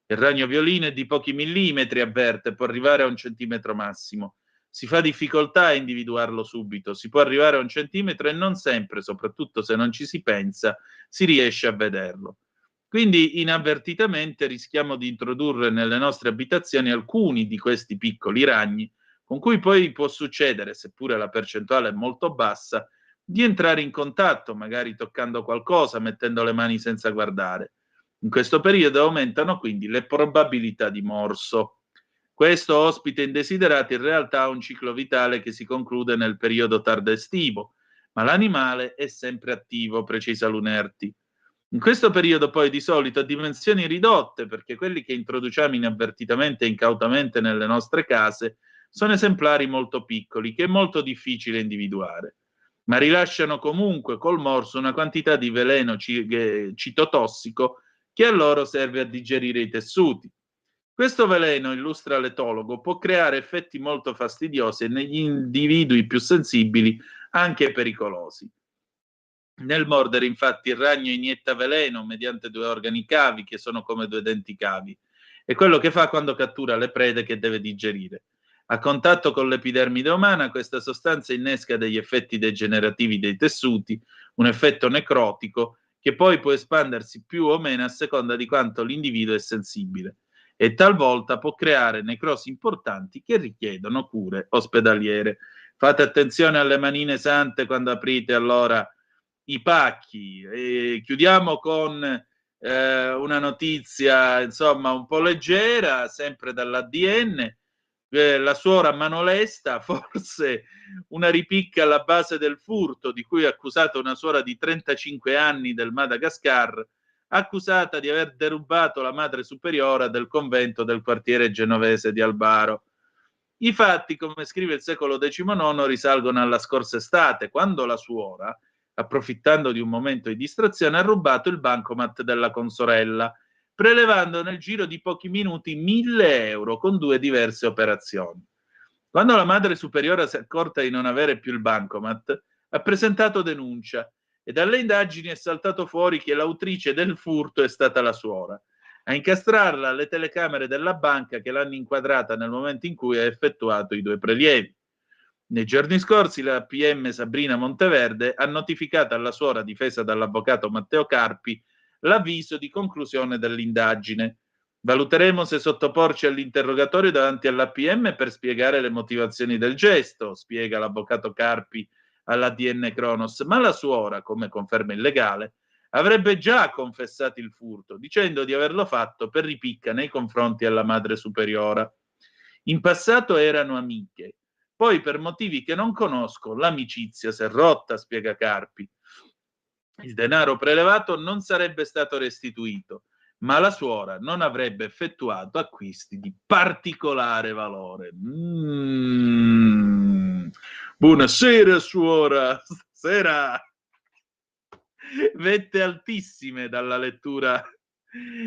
Il ragno violino è di pochi millimetri, avverte, può arrivare a 1 centimetro massimo. Si fa difficoltà a individuarlo subito, si può arrivare a 1 centimetro e non sempre, soprattutto se non ci si pensa, si riesce a vederlo. Quindi inavvertitamente rischiamo di introdurre nelle nostre abitazioni alcuni di questi piccoli ragni, con cui poi può succedere, seppure la percentuale è molto bassa, di entrare in contatto, magari toccando qualcosa, mettendo le mani senza guardare. In questo periodo aumentano quindi le probabilità di morso. Questo ospite indesiderato in realtà ha un ciclo vitale che si conclude nel periodo tardo estivo, ma l'animale è sempre attivo, precisa Lunerti. In questo periodo poi di solito a dimensioni ridotte, perché quelli che introduciamo inavvertitamente e incautamente nelle nostre case sono esemplari molto piccoli che è molto difficile individuare, ma rilasciano comunque col morso una quantità di veleno citotossico che a loro serve a digerire i tessuti. Questo veleno, illustra l'etologo, può creare effetti molto fastidiosi e negli individui più sensibili anche pericolosi. Nel mordere, infatti, il ragno inietta veleno mediante 2 organi cavi che sono come 2 denti cavi. È quello che fa quando cattura le prede che deve digerire. A contatto con l'epidermide umana, questa sostanza innesca degli effetti degenerativi dei tessuti, un effetto necrotico che poi può espandersi più o meno a seconda di quanto l'individuo è sensibile e talvolta può creare necrosi importanti che richiedono cure ospedaliere. Fate attenzione alle manine sante quando aprite allora i pacchi. E chiudiamo con una notizia insomma un po' leggera, sempre dall'ADN. La suora Manolesta, forse una ripicca alla base del furto di cui è accusata una suora di 35 anni del Madagascar, accusata di aver derubato la madre superiora del convento del quartiere genovese di Albaro. I fatti, come scrive il secolo XIX, risalgono alla scorsa estate, quando la suora, approfittando di un momento di distrazione, ha rubato il bancomat della consorella, prelevando nel giro di pochi minuti 1.000 euro con 2 diverse operazioni. Quando la madre superiore si è accorta di non avere più il bancomat, ha presentato denuncia e dalle indagini è saltato fuori che l'autrice del furto è stata la suora. A incastrarla le telecamere della banca che l'hanno inquadrata nel momento in cui ha effettuato i 2 prelievi. Nei giorni scorsi la PM Sabrina Monteverde ha notificato alla suora, difesa dall'avvocato Matteo Carpi, l'avviso di conclusione dell'indagine. Valuteremo se sottoporci all'interrogatorio davanti alla PM per spiegare le motivazioni del gesto, spiega l'avvocato Carpi all'ADN Cronos, ma la suora, come conferma il legale, avrebbe già confessato il furto, dicendo di averlo fatto per ripicca nei confronti alla madre superiora. In passato erano amiche, poi per motivi che non conosco l'amicizia si è rotta, spiega Carpi. Il denaro prelevato non sarebbe stato restituito, ma la suora non avrebbe effettuato acquisti di particolare valore. Buonasera suora, stasera vette altissime dalla lettura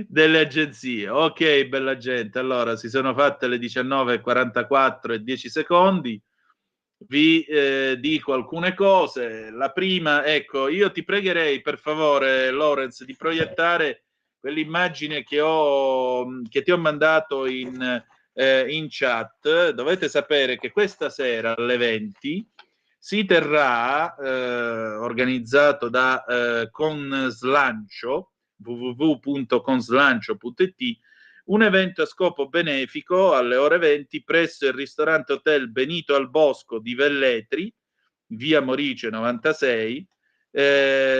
delle agenzie. Ok, bella gente, allora si sono fatte le 19:44 e 10 secondi. Vi dico alcune cose. La prima, ecco, io ti pregherei per favore, Lorenz, di proiettare quell'immagine che ti ho mandato in chat. Dovete sapere che questa sera alle 20 si terrà, organizzato da Conslancio, www.conslancio.it, un evento a scopo benefico alle ore 20 presso il ristorante hotel Benito al Bosco di Velletri, via Morice 96.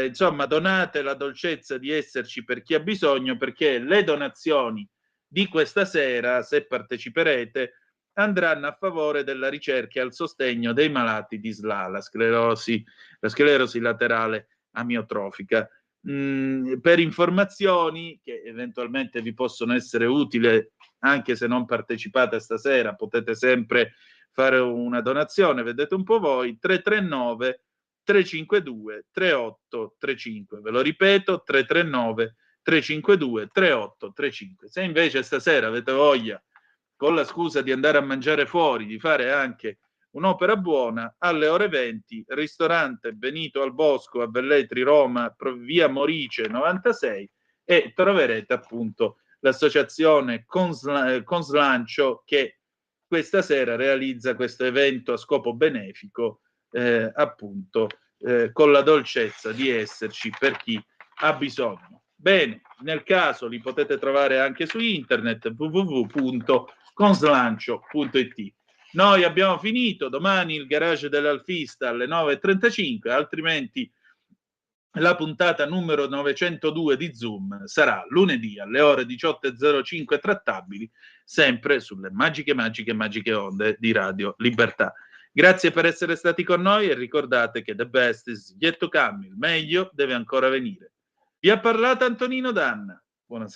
Insomma, donate la dolcezza di esserci per chi ha bisogno, perché le donazioni di questa sera, se parteciperete, andranno a favore della ricerca e al sostegno dei malati di SLA, la sclerosi laterale amiotrofica. Per informazioni che eventualmente vi possono essere utili, anche se non partecipate stasera, potete sempre fare una donazione, vedete un po' voi, 339 352 3835. Ve lo ripeto, 339 352 3835. Se invece stasera avete voglia, con la scusa di andare a mangiare fuori, di fare anche un'opera buona, alle ore 20, ristorante Benito al Bosco a Velletri, Roma, via Morice 96, e troverete appunto l'associazione Conslancio che questa sera realizza questo evento a scopo benefico, appunto con la dolcezza di esserci per chi ha bisogno. Bene, nel caso li potete trovare anche su internet, www.conslancio.it. Noi abbiamo finito, domani il garage dell'Alfista alle 9:35, altrimenti la puntata numero 902 di Zoom sarà lunedì alle ore 18:05 trattabili, sempre sulle magiche onde di Radio Libertà. Grazie per essere stati con noi e ricordate che the best is yet to come, il meglio deve ancora venire. Vi ha parlato Antonino Danna. Buonasera.